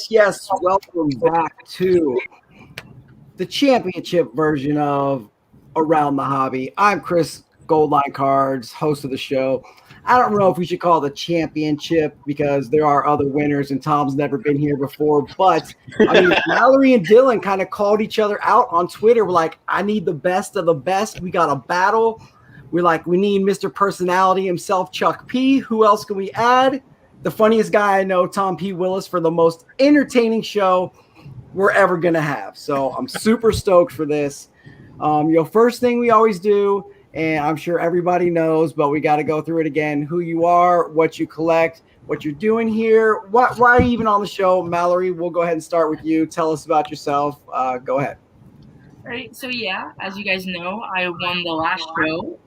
Yes. Welcome back to the championship version of Around the Hobby. I'm Chris Goldline Cards, host of the show. I don't know if we should call it the championship because there are other winners and Tom's never been here before. But I mean, Mallory and Dylan kind of called each other out on Twitter. We're like, I need the best of the best. We got a battle. We're like, we need Mr. Personality himself, Chuck P. Who else can we add? The funniest guy I know, Tom P. Willis, for the most entertaining show we're ever going to have. So I'm super stoked for this. First thing we always do, and I'm sure everybody knows, but we got to go through it again, who you are, what you collect, what you're doing here, why are you even on the show? Mallory, we'll go ahead and start with you. Tell us about yourself. Go ahead. Right, so yeah, as you guys know, I won the last show.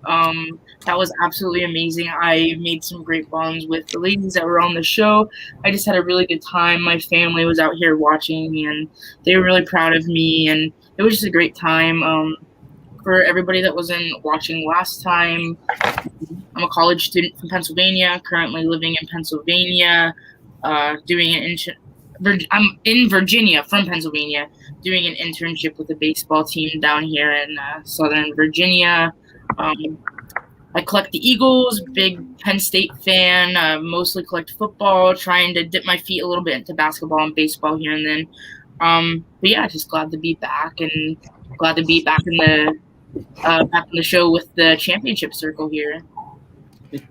That was absolutely amazing. I made some great bonds with the ladies that were on the show. I just had a really good time. My family was out here watching, and they were really proud of me, and it was just a great time. For everybody that wasn't watching last time, I'm a college student from Pennsylvania, currently living in Pennsylvania, I'm in Virginia from Pennsylvania, doing an internship with a baseball team down here in Southern Virginia. I collect the Eagles, big Penn State fan, mostly collect football, trying to dip my feet a little bit into basketball and baseball here and then. But yeah, just glad to be back and glad to be back in the show with the championship circle here.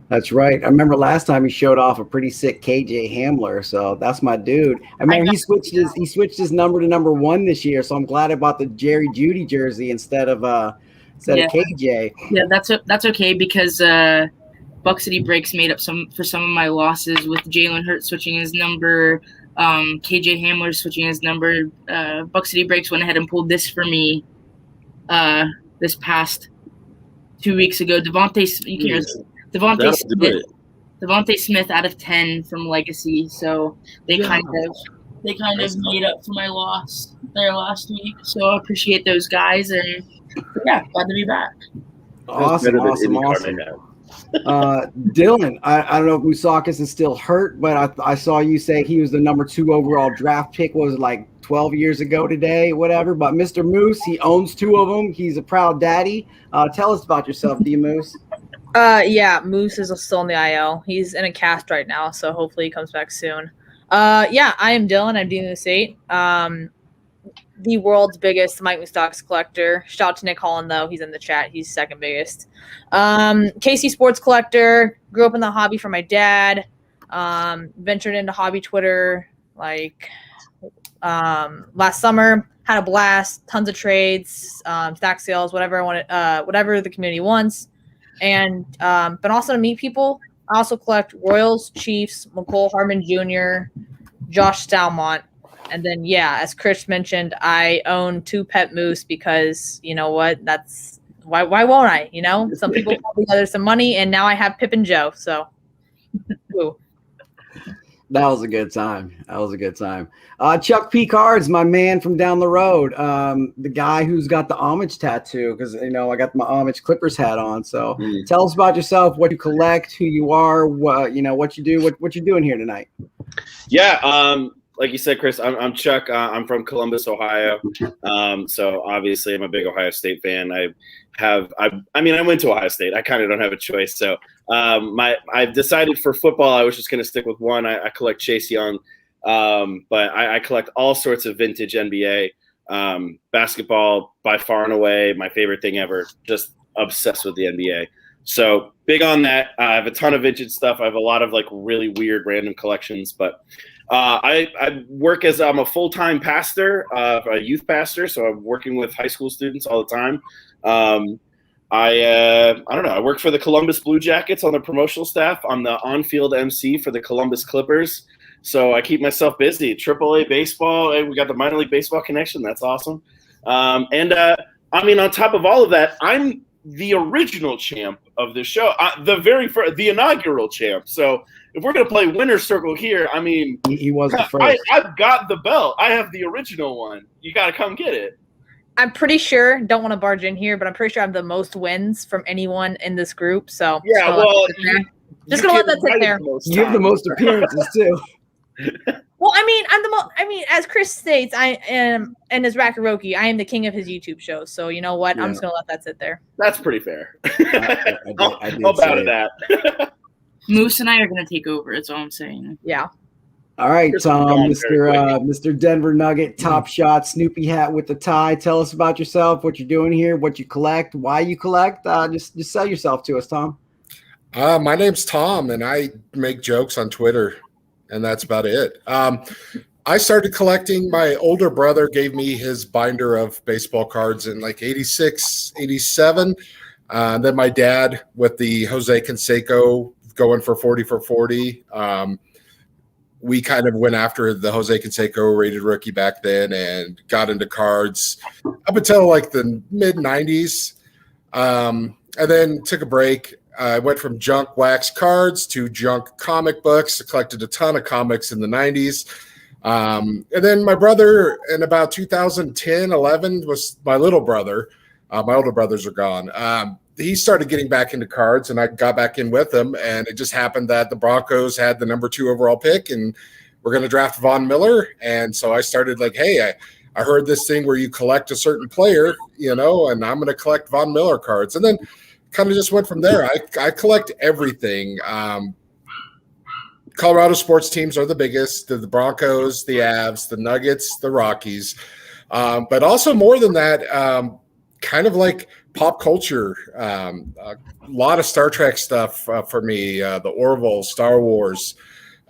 That's right. I remember last time he showed off a pretty sick KJ Hamler, so that's my dude. I mean, he switched his number to number 1 this year, so I'm glad I bought the Jerry Jeudy jersey instead of KJ. Yeah, that's okay because Buck City Breaks made up for some of my losses with Jalen Hurts switching his number, KJ Hamler switching his number. Buck City Breaks went ahead and pulled this for me this past 2 weeks ago. Devontae Smith out of 10 from Legacy, so they kind of made up for my loss there last week. So I appreciate those guys, and yeah, glad to be back. Awesome. Dylan, I don't know if Mousakis is still hurt, but I saw you say he was the number 2 overall draft pick. Was it like 12 years ago today, whatever? But Mr. Moose, he owns 2 of them. He's a proud daddy. Tell us about yourself, D Moose. Yeah, Moose is still in the IL. He's in a cast right now, so hopefully he comes back soon. Yeah, I am Dylan. I'm D-Moose8. The world's biggest Mike Moustakas collector. Shout out to Nick Holland, though. He's in the chat. He's second biggest. KC Sports collector. Grew up in the hobby from my dad. Ventured into hobby Twitter last summer. Had a blast. Tons of trades, stack sales, whatever the community wants. And been awesome to meet people. I also collect Royals, Chiefs, McCole Harmon Jr., Josh Stalmont. And then, yeah, as Chris mentioned, I own 2 pet moose because, you know what, that's why won't I? You know, some people put together some money, and now I have Pip and Joe. So, That was a good time. Chuck P. Cards, my man from down the road, the guy who's got the homage tattoo, because, you know, I got my homage Clippers hat on. So tell us about yourself, what you collect, who you are, what you do, what you're doing here tonight. Yeah, like you said, Chris, I'm Chuck. I'm from Columbus, Ohio. So obviously I'm a big Ohio State fan. I went to Ohio State. I kind of don't have a choice. So I've decided for football, I was just going to stick with one. I collect Chase Young, but I collect all sorts of vintage NBA. Basketball, by far and away, my favorite thing ever. Just obsessed with the NBA. So big on that. I have a ton of vintage stuff. I have a lot of really weird random collections, but I work I'm a full-time pastor, a youth pastor. So I'm working with high school students all the time. I don't know. I work for the Columbus Blue Jackets on the promotional staff. I'm the on-field MC for the Columbus Clippers. So I keep myself busy. AAA baseball. We got the minor league baseball connection. That's awesome. On top of all of that, I'm the original champ of the show, the inaugural champ. So if we're going to play winner's circle here, I mean, he was the first. I've got the belt. I have the original one. You got to come get it. I'm pretty sure, don't want to barge in here, but I'm pretty sure I have the most wins from anyone in this group. So yeah, just going to let that sit there. You have the most appearances too. Well, I mean, as Chris states, I am, and as Rakaroki, I am the king of his YouTube shows. So you know what? Yeah. I'm just gonna let that sit there. That's pretty fair. I did I'll bow say to it. that. Moose and I are gonna take over. That's all I'm saying. Yeah. All right, Chris is Tom, gone very Mr. Denver Nugget, Top Shot, Snoopy hat with the tie. Tell us about yourself, what you're doing here, what you collect, why you collect. Just sell yourself to us, Tom. My name's Tom, and I make jokes on Twitter, and that's about it. I started collecting. My older brother gave me his binder of baseball cards in like 86, 87. Then my dad with the Jose Canseco going for 40 for 40. We kind of went after the Jose Canseco rated rookie back then and got into cards up until like the mid 90s. And then took a break. I went from junk wax cards to junk comic books. I collected a ton of comics in the 90s. And then my brother in about 2010, 11 was my little brother. My older brothers are gone. He started getting back into cards, and I got back in with him. And it just happened that the Broncos had the number 2 overall pick, and we're going to draft Von Miller. And so I started like, hey, I heard this thing where you collect a certain player, you know, and I'm going to collect Von Miller cards. And then kind of just went from there. I collect everything. Colorado sports teams are the biggest, the Broncos, the Avs, the Nuggets, the Rockies. But also more than that, kind of like pop culture, a lot of Star Trek stuff for me, the Orville, Star Wars.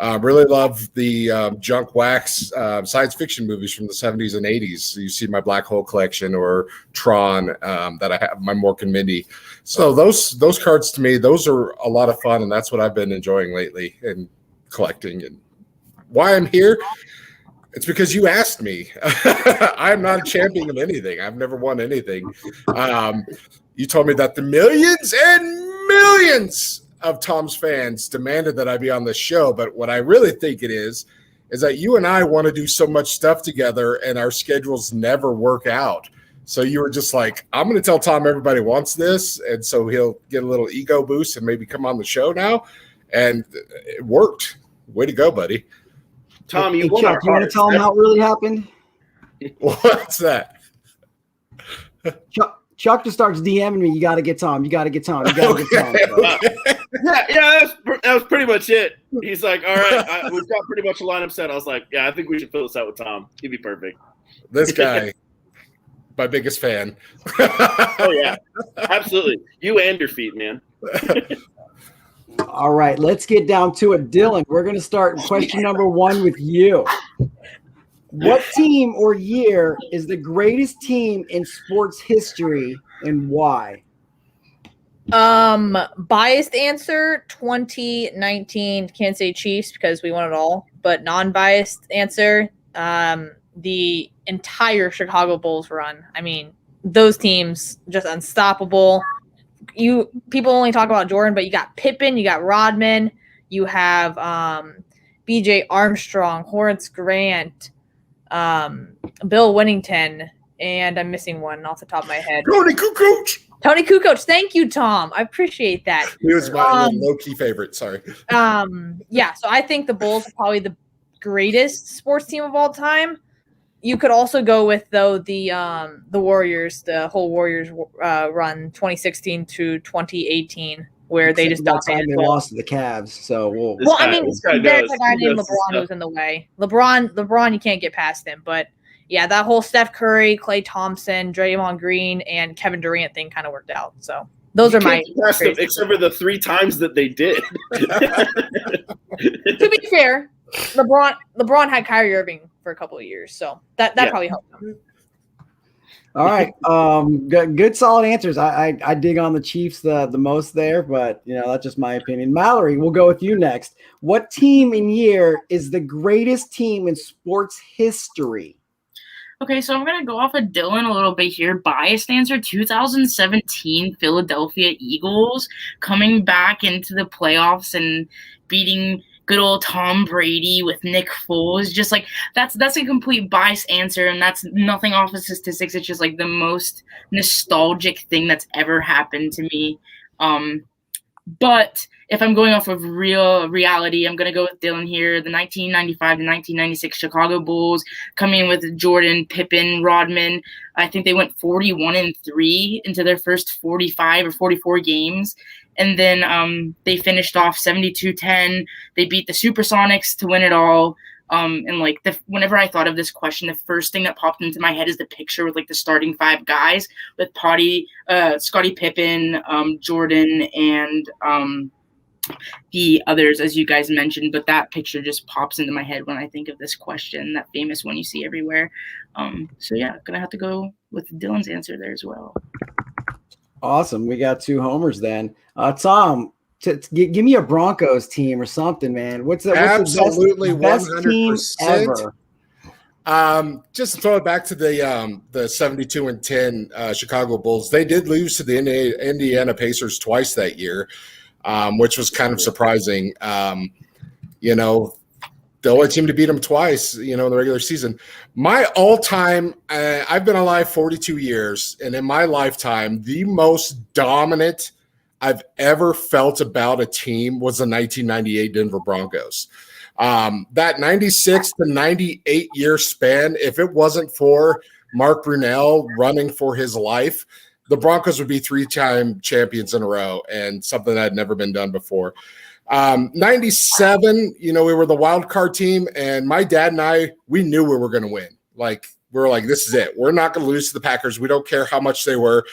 Really love the junk wax science fiction movies from the 70s and 80s. So you see my Black Hole collection or Tron that I have, my Mork and Mindy. So those cards to me, those are a lot of fun, and that's what I've been enjoying lately and collecting. And why I'm here, it's because you asked me. I'm not a champion of anything. I've never won anything. You told me that the millions and millions of Tom's fans demanded that I be on the show. But what I really think it is that you and I want to do so much stuff together and our schedules never work out. So you were just like, I'm going to tell Tom everybody wants this. And so he'll get a little ego boost and maybe come on the show now. And it worked. Way to go, buddy. Tom, Hey, you won Chuck, our you want to hearts. tell them how it really happened? What's that? Chuck just starts DMing me. You got to get Tom. You got to get Tom. You got to get Tom. Yeah, that was pretty much it. He's like, all right, we've got pretty much a lineup set. I was like, yeah, I think we should fill this out with Tom. He'd be perfect. This guy, my biggest fan. Oh, yeah, absolutely. You and your feet, man. All right, let's get down to it. Dylan, we're going to start question number 1 with you. What team or year is the greatest team in sports history and why? Biased answer 2019 Kansas City Chiefs because we won it all, but non-biased answer the entire Chicago Bulls run. I mean, those teams just unstoppable. People only talk about Jordan, but you got Pippen, you got Rodman, you have BJ Armstrong, Horace Grant, Bill Winnington, and I'm missing one off the top of my head. Tony Kukoc. Tony Kukoc. Thank you, Tom. I appreciate that. He was my low-key favorite. Sorry. Yeah, so I think the Bulls are probably the greatest sports team of all time. You could also go with, though, the Warriors, the whole Warriors run 2016 to 2018, where they just dominated. They lost to the Cavs, so there's a guy named LeBron who's in the way. LeBron, you can't get past him. But yeah, that whole Steph Curry, Klay Thompson, Draymond Green, and Kevin Durant thing kind of worked out. So those are my. Except for the 3 times that they did. To be fair, LeBron had Kyrie Irving for a couple of years, so that probably helped him. All right, good solid answers. I dig on the Chiefs the most there, but that's just my opinion. Mallory, we'll go with you next. What team and year is the greatest team in sports history? Okay, so I'm going to go off of Dylan a little bit here. Biased answer, 2017 Philadelphia Eagles coming back into the playoffs and beating good old Tom Brady with Nick Foles. Just like that's a complete biased answer, and that's nothing off of statistics. It's just like the most nostalgic thing that's ever happened to me. But if I'm going off of real reality, I'm going to go with Dylan here. The 1995 to 1996 Chicago Bulls coming in with Jordan, Pippen, Rodman. I think they went 41-3 into their first 45 or 44 games. And then they finished off 72-10. They beat the Supersonics to win it all. And like whenever I thought of this question, the first thing that popped into my head is the picture with like the starting 5 guys with Scottie Pippen, Jordan, and the others, as you guys mentioned. But that picture just pops into my head when I think of this question, that famous one you see everywhere. So yeah, gonna have to go with Dylan's answer there as well. Awesome. We got 2 homers then. Tom, give me a Broncos team or something, man. What's the absolutely best 100%? Team ever? Just to throw it back to the 72-10 Chicago Bulls. They did lose to the Indiana Pacers twice that year, which was kind of surprising. The only team to beat them twice, in the regular season. My all-time, I've been alive 42 years, and in my lifetime, the most dominant I've ever felt about a team was the 1998 Denver Broncos. That 96 to 98 year span, if it wasn't for Mark Brunell running for his life, the Broncos would be 3-time champions in a row, and something that had never been done before. 97, we were the wild card team, and my dad and I, we knew we were going to win. Like, we were like, this is it. We're not going to lose to the Packers. We don't care how much they were.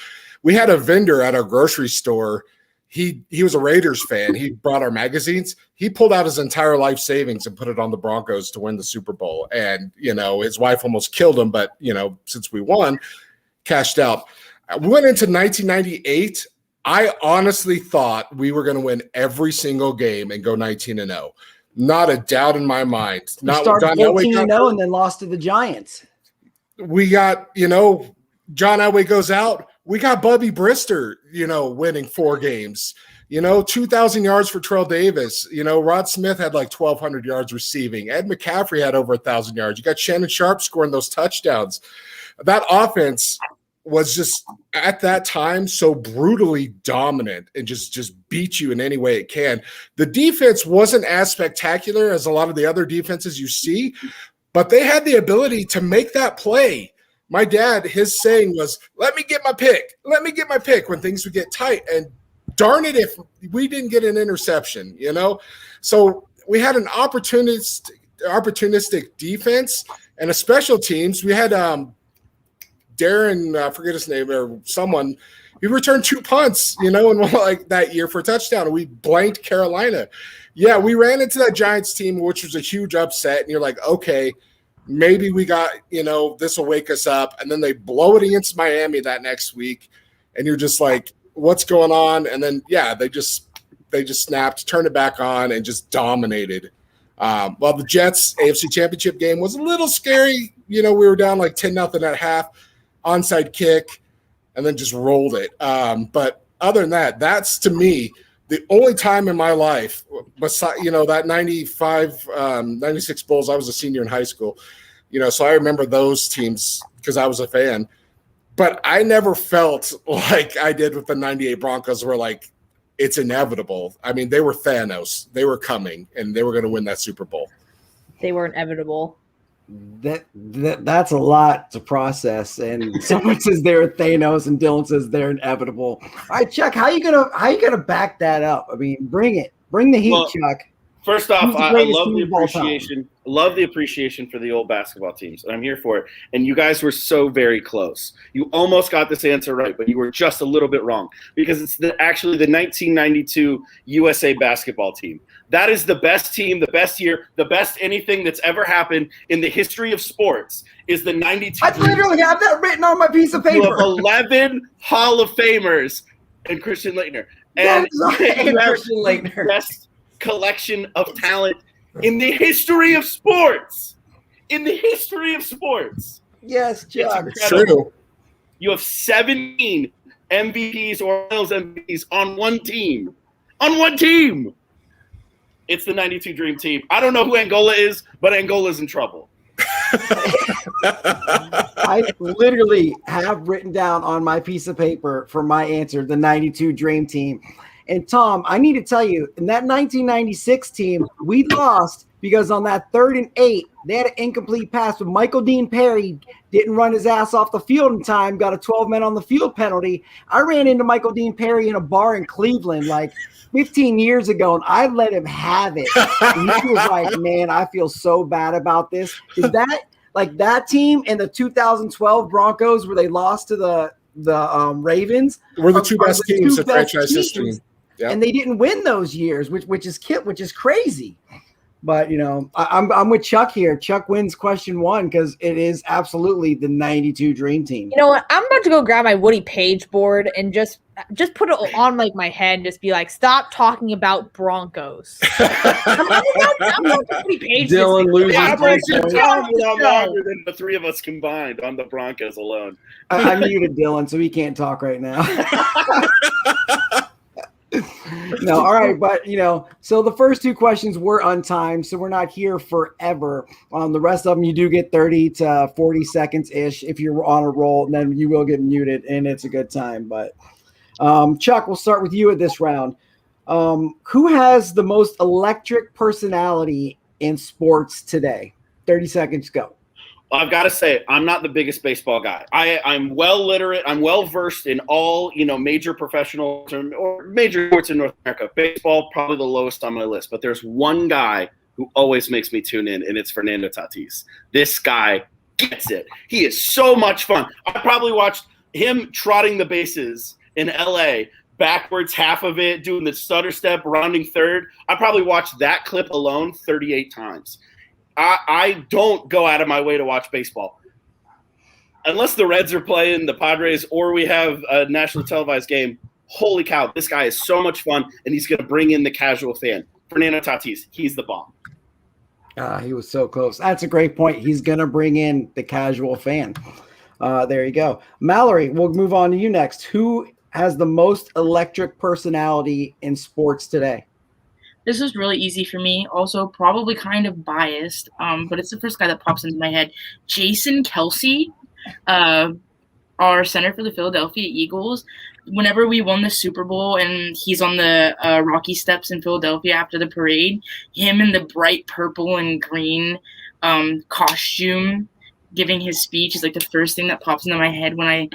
We had a vendor at our grocery store. He was a Raiders fan. He brought our magazines. He pulled out his entire life savings and put it on the Broncos to win the Super Bowl. And, his wife almost killed him, but, since we won, cashed out. We went into 1998. I honestly thought we were going to win every single game and go 19-0. Not a doubt in my mind. We started 14-0 and then lost to the Giants. We got, John Elway goes out. We got Bubby Brister, winning 4 games. 2,000 yards for Terrell Davis. Rod Smith had like 1,200 yards receiving. Ed McCaffrey had over 1,000 yards. You got Shannon Sharp scoring those touchdowns. That offense was just at that time so brutally dominant and just beat you in any way it can. The defense wasn't as spectacular as a lot of the other defenses you see, but they had the ability to make that play. My dad, his saying was, let me get my pick. Let me get my pick when things would get tight. And darn it if we didn't get an interception, So we had an opportunistic defense and a special teams. We had Darren, I forget his name, or someone, he returned 2 punts, and like that year for a touchdown. And we blanked Carolina. Yeah, we ran into that Giants team, which was a huge upset. And you're like, okay, maybe we got, this will wake us up. And then they blow it against Miami that next week. And you're just like, what's going on? And then, yeah, they just snapped, turned it back on, and just dominated. While the Jets AFC Championship game was a little scary. We were down like 10-0 at half. Onside kick, and then just rolled it. But other than that, that's to me the only time in my life, besides that 95, 96 Bulls. I was a senior in high school, so I remember those teams because I was a fan. But I never felt like I did with the 98 Broncos, where like it's inevitable. I mean, they were Thanos. They were coming, and they were going to win that Super Bowl. They were inevitable. That's a lot to process, and someone says they're Thanos and Dylan says they're inevitable. All right, Chuck, how you gonna back that up? I mean, bring the heat, Chuck. First off, I love the appreciation. Love the appreciation for the old basketball teams, and I'm here for it. And you guys were so very close. You almost got this answer right, but you were just a little bit wrong because it's actually the 1992 USA basketball team. That is the best team, the best year, the best anything that's ever happened in the history of sports is the 92. I literally have that written on my piece of paper. You have 11 Hall of Famers and Christian Laettner. And you have the best collection of talent in the history of sports. In the history of sports. Yes, Chuck. It's true. You have 17 MVPs or Finals MVPs on one team. On one team. It's the 92 Dream Team. I don't know who Angola is, but Angola's in trouble. I literally have written down on my piece of paper for my answer the 92 Dream Team. And Tom, I need to tell you, in that 1996 team, we lost because on that 3rd and 8, they had an incomplete pass, but Michael Dean Perry didn't run his ass off the field in time, got a 12-man on the field penalty. I ran into Michael Dean Perry in a bar in Cleveland like 15 years ago, and I let him have it. And he was like, man, I feel so bad about this. Is that like that team and the 2012 Broncos where they lost to the Ravens? We're the two best teams in franchise teams. history. Yep. And they didn't win those years, which is crazy. But, you know, I'm with Chuck here. Chuck wins question 1 because it is absolutely the 92 Dream Team. You know what? I'm about to go grab my Woody Page board and just put it on like my head and just be like, stop talking about Broncos. I'm about Woody Page. Dylan loses. Yeah, by I'm point. longer than the 3 of us combined on the Broncos alone. I muted Dylan, so he can't talk right now. No, all right, but you know, so the first 2 questions were untimed, so we're not here forever. The rest of them, you do get 30 to 40 seconds ish if you're on a roll, and then you will get muted, and it's a good time. But Chuck, we'll start with you at this round. Who has the most electric personality in sports today? 30 seconds, go. I've got to say, I'm not the biggest baseball guy. I'm well literate. I'm well versed in all, major professional or major sports in North America. Baseball, probably the lowest on my list. But there's one guy who always makes me tune in, and it's Fernando Tatis. This guy gets it. He is so much fun. I probably watched him trotting the bases in L.A., backwards half of it, doing the stutter step, rounding third. I probably watched that clip alone 38 times. I don't go out of my way to watch baseball. Unless the Reds are playing the Padres or we have a national televised game, holy cow, this guy is so much fun, and he's going to bring in the casual fan. Fernando Tatis, he's the bomb. He was so close. That's a great point. He's going to bring in the casual fan. There you go. Mallory, we'll move on to you next. Who has the most electric personality in sports today? This was really easy for me. Also, probably kind of biased, but it's the first guy that pops into my head. Jason Kelce, our center for the Philadelphia Eagles. Whenever we won the Super Bowl and he's on the Rocky Steps in Philadelphia after the parade, him in the bright purple and green costume giving his speech is like the first thing that pops into my head when I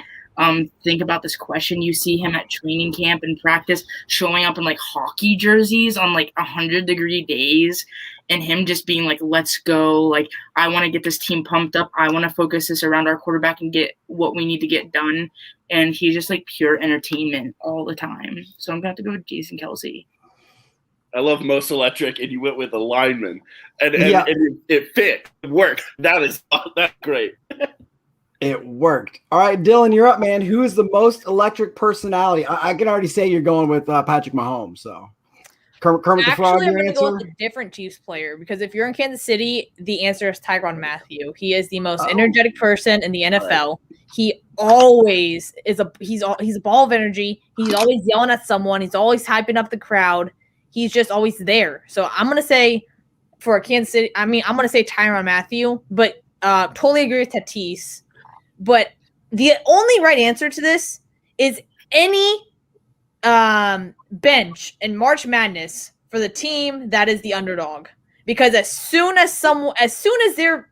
think about this question. You see him at training camp and practice showing up in like hockey jerseys on like 100-degree days, and him just being like, let's go. Like, I want to get this team pumped up. I want to focus this around our quarterback and get what we need to get done. And he's just like pure entertainment all the time. So I'm going to have to go with Jason Kelce. I love most electric, and you went with a lineman. And it fit. It worked. That's great. It worked. All right, Dylan, you're up, man. Who is the most electric personality? I can already say you're going with Patrick Mahomes. So, Kermit the Frog, your I'm going to go answer? with a different Chiefs player because if you're in Kansas City, the answer is Tyrann Mathieu. He is the most energetic person in the NFL. He always is he's a ball of energy. He's always yelling at someone. He's always hyping up the crowd. He's just always there. So I'm going to say for Kansas City, I'm going to say Tyrann Mathieu, but totally agree with Tatis. But the only right answer to this is any bench in March Madness for the team that is the underdog. Because as soon as their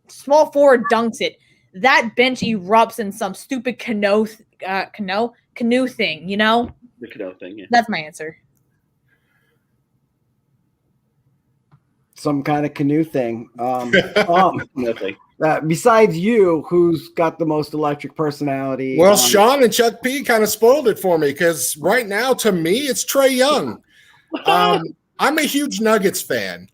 small forward dunks it, that bench erupts in some stupid canoe thing, you know? The canoe thing, yeah. That's my answer. Some kind of canoe thing. Nothing. Besides you, who's got the most electric personality? Well, Sean and Chuck P kind of spoiled it for me because right now, to me, it's Trae Young. I'm a huge Nuggets fan.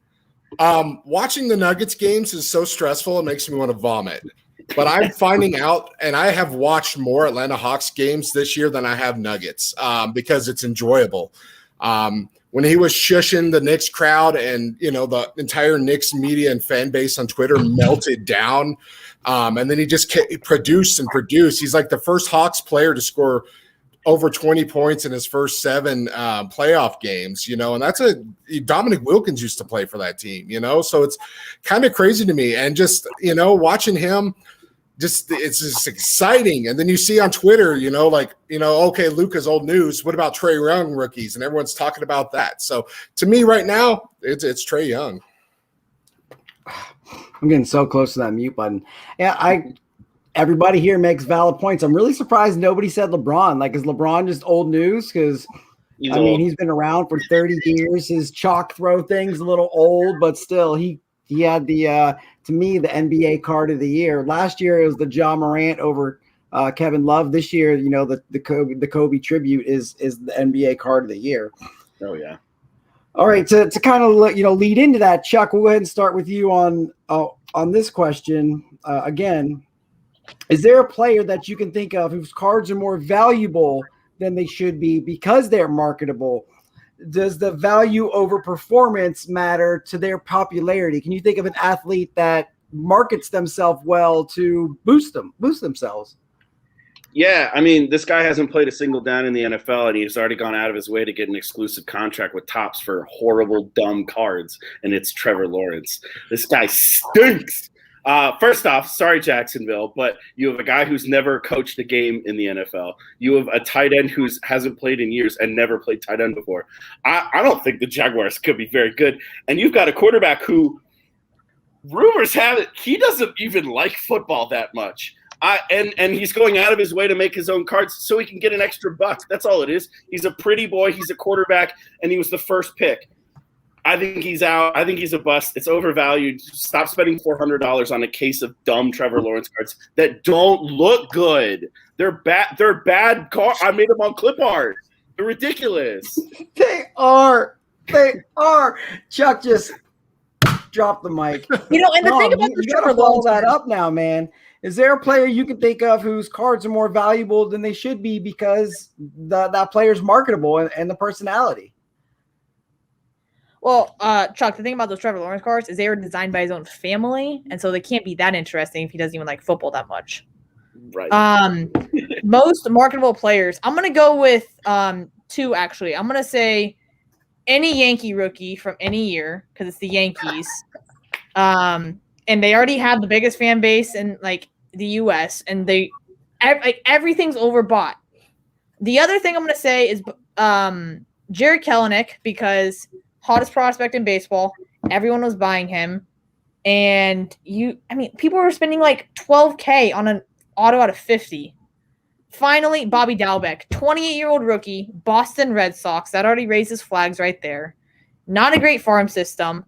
Watching the Nuggets games is so stressful, it makes me want to vomit. But I'm finding out, and I have watched more Atlanta Hawks games this year than I have Nuggets because it's enjoyable. When he was shushing the Knicks crowd and, the entire Knicks media and fan base on Twitter melted down. And then he just produced and produced. He's like the first Hawks player to score over 20 points in his first 7 playoff games, and that's Dominic Wilkins used to play for that team, so it's kind of crazy to me. And just, watching him, it's just exciting. And then you see on Twitter, okay, Luka's old news. What about Trae Young rookies? And everyone's talking about that. So to me right now, it's Trae Young. I'm getting so close to that mute button. Yeah, everybody here makes valid points. I'm really surprised nobody said LeBron. Like, is LeBron just old news? Because he's been around for 30 years. His chalk throw thing's a little old, but still, he had the to me the NBA card of the year. Last year it was the Ja Morant over Kevin Love. This year, the Kobe tribute is the NBA card of the year. Oh yeah. All right, to kind of lead into that, Chuck, we'll go ahead and start with you on this question. Again, is there a player that you can think of whose cards are more valuable than they should be because they're marketable? Does the value over performance matter to their popularity? Can you think of an athlete that markets themselves well to boost themselves? Yeah, I mean, this guy hasn't played a single down in the NFL, and he's already gone out of his way to get an exclusive contract with Topps for horrible, dumb cards, and it's Trevor Lawrence. This guy stinks. First off, sorry, Jacksonville, but you have a guy who's never coached a game in the NFL. You have a tight end who hasn't played in years and never played tight end before. I don't think the Jaguars could be very good. And you've got a quarterback who, rumors have it, he doesn't even like football that much. And he's going out of his way to make his own cards so he can get an extra buck. That's all it is. He's a pretty boy. He's a quarterback, and he was the first pick. I think he's out. I think he's a bust. It's overvalued. Stop spending $400 on a case of dumb Trevor Lawrence cards that don't look good. They're bad. They're bad cards. I made them on clip art. They're ridiculous. They are. Chuck just dropped the mic. And the thing about the Trevor Lawrence that up now, man. Is there a player you can think of whose cards are more valuable than they should be because that player's marketable and the personality? Well, Chuck, the thing about those Trevor Lawrence cards is they were designed by his own family, and so they can't be that interesting if he doesn't even like football that much. Right. Most marketable players, I'm going to go with two, actually. I'm going to say any Yankee rookie from any year because it's the Yankees. And they already have the biggest fan base in like the U.S. and everything's overbought. The other thing I'm going to say is Jared Kelenic because hottest prospect in baseball, everyone was buying him, and people were spending like $12K on an auto out of 50. Finally, Bobby Dalbec, 28-year-old rookie, Boston Red Sox. That already raises flags right there. Not a great farm system.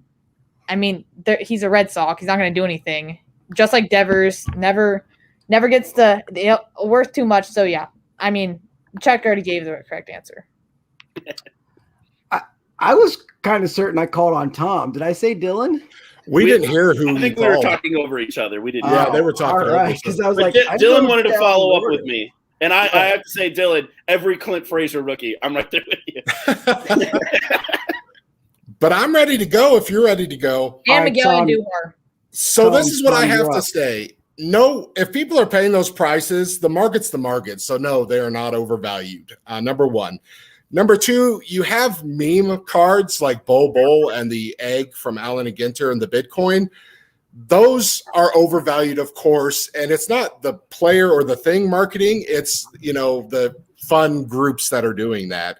I mean, he's a Red Sox. He's not going to do anything. Just like Devers, never gets worth too much. So, yeah. I mean, Chuck already gave the correct answer. I was kind of certain I called on Tom. Did I say Dylan? We didn't hear who. I think we were talking over each other. We didn't. Yeah, they were talking. All right, because I was like, Dylan wanted to follow up with me. And I have to say, Dylan, every Clint Frazier rookie, I'm right there with you. But I'm ready to go if you're ready to go. And Miguel Andujar. So this is what I have to say. No, if people are paying those prices, the market's the market. So no, they are not overvalued. Number one. Number two, you have meme cards like Bol and the egg from Allen and Ginter and the Bitcoin. Those are overvalued, of course, and it's not the player or the thing marketing. It's, the fun groups that are doing that.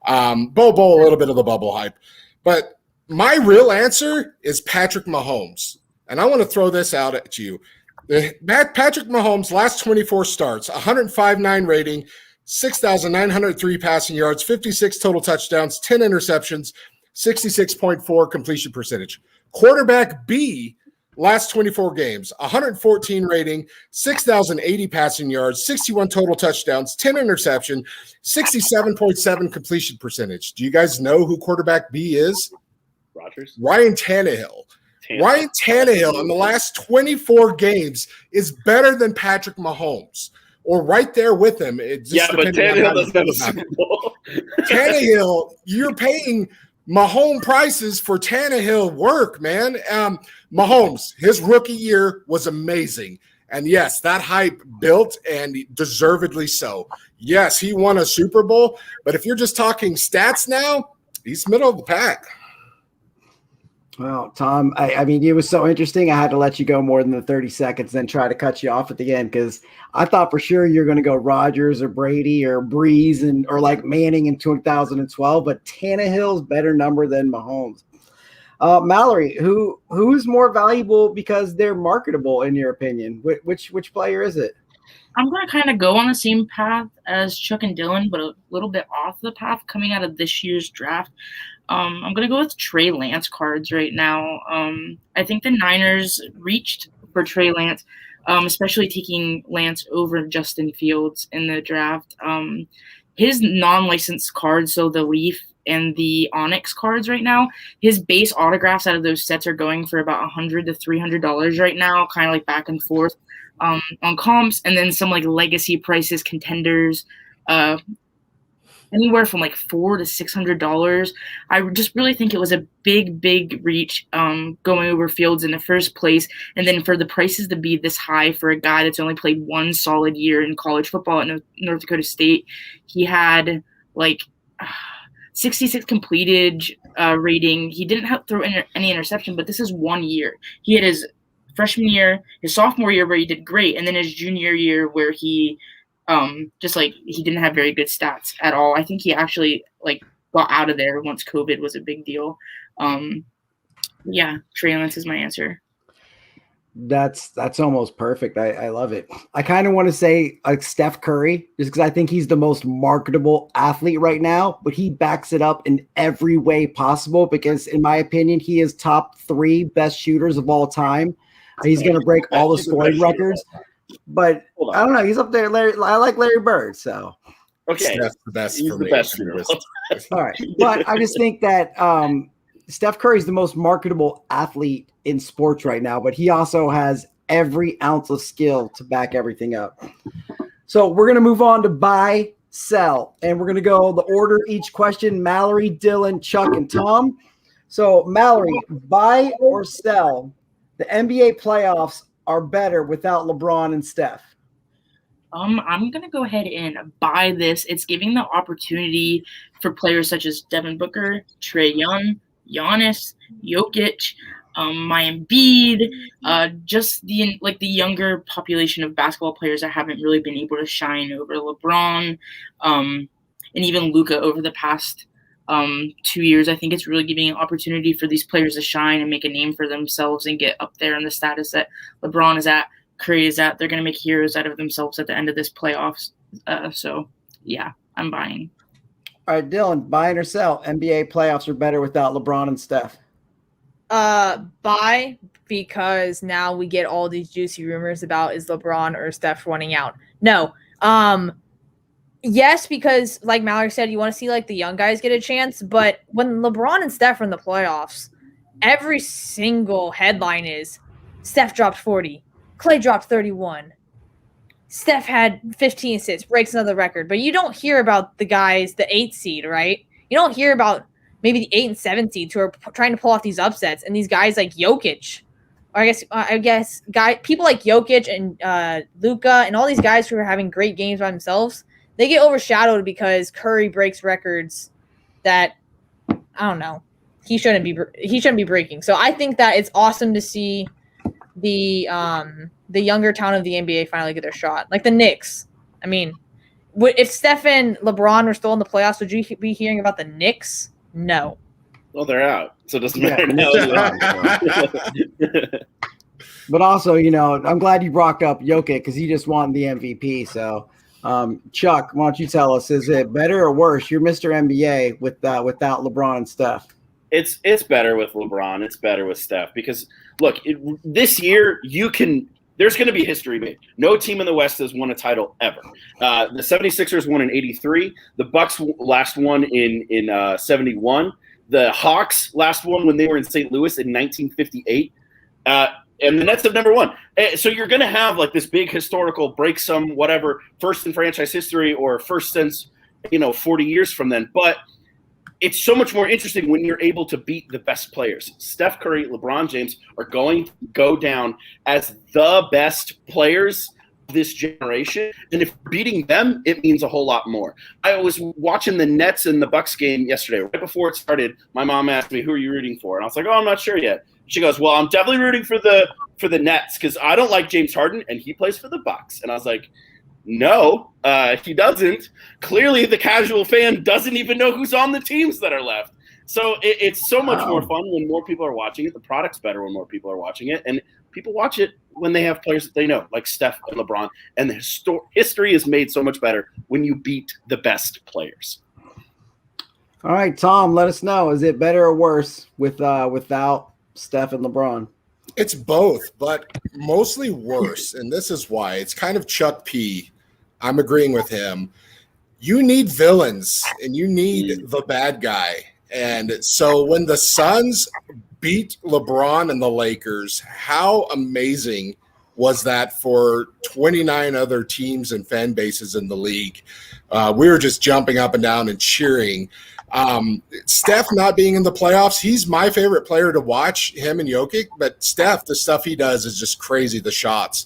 Bol, a little bit of the bubble hype. But my real answer is Patrick Mahomes. And I want to throw this out at you. Patrick Mahomes, last 24 starts, 105.9 rating, 6,903 passing yards, 56 total touchdowns, 10 interceptions, 66.4 completion percentage. Quarterback B, last 24 games, 114 rating, 6,080 passing yards, 61 total touchdowns, 10 interception, 67.7 completion percentage. Do you guys know who quarterback B is? Rodgers. Ryan Tannehill. Ryan Tannehill in the last 24 games is better than Patrick Mahomes, or right there with him. But Tannehill doesn't have a Super Bowl. Tannehill, you're paying Mahomes prices for Tannehill work, man. Mahomes, his rookie year was amazing. And yes, that hype built and deservedly so. Yes, he won a Super Bowl, but if you're just talking stats now, he's middle of the pack. Well, Tom, I mean, it was so interesting. I had to let you go more than the 30 seconds, then try to cut you off at the end because I thought for sure you're going to go Rodgers or Brady or Breeze or like Manning in 2012, but Tannehill's better number than Mahomes. Mallory, who's more valuable because they're marketable in your opinion? Which player is it? I'm going to kind of go on the same path as Chuck and Dylan, but a little bit off the path coming out of this year's draft. I'm going to go with Trey Lance cards right now. I think the Niners reached for Trey Lance, especially taking Lance over Justin Fields in the draft. His non-licensed cards, so the Leaf and the Onyx cards right now, his base autographs out of those sets are going for about $100 to $300 right now, kind of like back and forth on comps, and then some like legacy prices, contenders, anywhere from like $400 to $600. I just really think it was a big reach going over Fields in the first place. And then for the prices to be this high for a guy that's only played one solid year in college football at North Dakota State, he had like 66 completed rating. He didn't have throw any interception, but this is 1 year. He had his freshman year, his sophomore year where he did great, and then his junior year where he just like he didn't have very good stats at all. I think he actually like got out of there once COVID was a big deal. Yeah, Trey Lance is my answer. That's almost perfect. I love it. I kind of want to say like Steph Curry, just because I think he's the most marketable athlete right now, but he backs it up in every way possible because, in my opinion, he is top 3 best shooters of all time. He's going to break all the scoring records. But I don't know. He's up there. I like Larry Bird. So okay, Steph's the best he's for the me. best. all right. But I just think that Steph Curry is the most marketable athlete in sports right now. But he also has every ounce of skill to back everything up. So we're gonna move on to buy, sell, and we're gonna go the order each question: Mallory, Dylan, Chuck, and Tom. So Mallory, buy or sell? The NBA playoffs are better without LeBron and Steph. I'm gonna go ahead and buy this. It's giving the opportunity for players such as Devin Booker, Trae Young, Giannis, Jokic, my Embiid, just the younger population of basketball players that haven't really been able to shine over LeBron, and even Luka over the past 2 years. I think it's really giving an opportunity for these players to shine and make a name for themselves and get up there in the status that LeBron is at, Curry is at. They're going to make heroes out of themselves at the end of this playoffs. So, yeah, I'm buying. All right, Dylan, buy or sell? NBA playoffs are better without LeBron and Steph. Buy, because now we get all these juicy rumors about is LeBron or Steph running out. No. Yes, because like Mallory said, you want to see like the young guys get a chance, but when LeBron and Steph are in the playoffs, every single headline is Steph dropped 40, Klay dropped 31, Steph had 15 assists, breaks another record. But you don't hear about the guys, the 8th seed, right? You don't hear about maybe the 8 and 7 seeds who are trying to pull off these upsets, and these guys like Jokic, or I guess people like Jokic and Luka and all these guys who are having great games by themselves. They get overshadowed because Curry breaks records that I don't know. He shouldn't be breaking. So I think that it's awesome to see the younger town of the NBA finally get their shot. Like the Knicks. I mean, if Steph and LeBron were still in the playoffs, would you be hearing about the Knicks? No. Well, they're out, so it doesn't matter now. But also, I'm glad you brought up Jokic because he just won the MVP. So. Chuck, why don't you tell us, is it better or worse? You're Mr. NBA without LeBron and Steph. It's better with LeBron. It's better with Steph because look, this year there's going to be history made. No team in the West has won a title ever. The 76ers won in 83. The Bucks last won in 71. The Hawks last won when they were in St. Louis in 1958. And the Nets have never won. So you're going to have like this big historical break some whatever first in franchise history or first since 40 years from then. But it's so much more interesting when you're able to beat the best players. Steph Curry, LeBron James are going to go down as the best players this generation, and if beating them, it means a whole lot more. I was watching the Nets and the Bucks game yesterday. Right before it started, my mom asked me, "Who are you rooting for?" And I was like, "Oh, I'm not sure yet." She goes, "Well, I'm definitely rooting for the Nets because I don't like James Harden and he plays for the Bucks." And I was like, "No, he doesn't. Clearly, the casual fan doesn't even know who's on the teams that are left." So it's so much more fun when more people are watching it. The product's better when more people are watching it, and people watch it when they have players that they know, like Steph and LeBron. And the history is made so much better when you beat the best players. All right, Tom, let us know. Is it better or worse without Steph and LeBron? It's both, but mostly worse. And this is why. It's kind of Chuck P. I'm agreeing with him. You need villains and you need the bad guy. And so when the Suns beat LeBron and the Lakers, how amazing was that for 29 other teams and fan bases in the league? We were just jumping up and down and cheering. Steph not being in the playoffs, he's my favorite player to watch, him and Jokic, but Steph, the stuff he does is just crazy, the shots.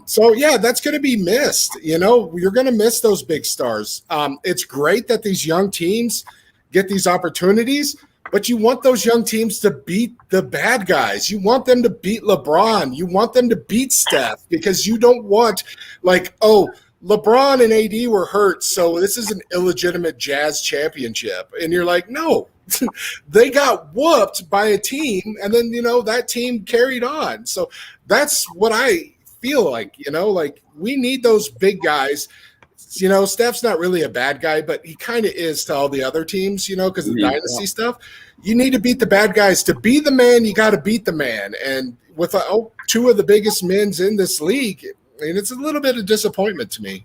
So yeah, that's going to be missed. You know, you're going to miss those big stars. It's great that these young teams get these opportunities, but you want those young teams to beat the bad guys. You want them to beat LeBron. You want them to beat Steph, because you don't want, like, oh, LeBron and AD were hurt, so this is an illegitimate Jazz championship. And you're like, no, they got whooped by a team, and then, you know, that team carried on. So that's what I feel like, you know, like we need those big guys. You know, Steph's not really a bad guy, but he kind of is to all the other teams, you know, because of the dynasty stuff. You need to beat the bad guys. To be the man, you got to beat the man. And with two of the biggest men's in this league, and it's a little bit of disappointment to me.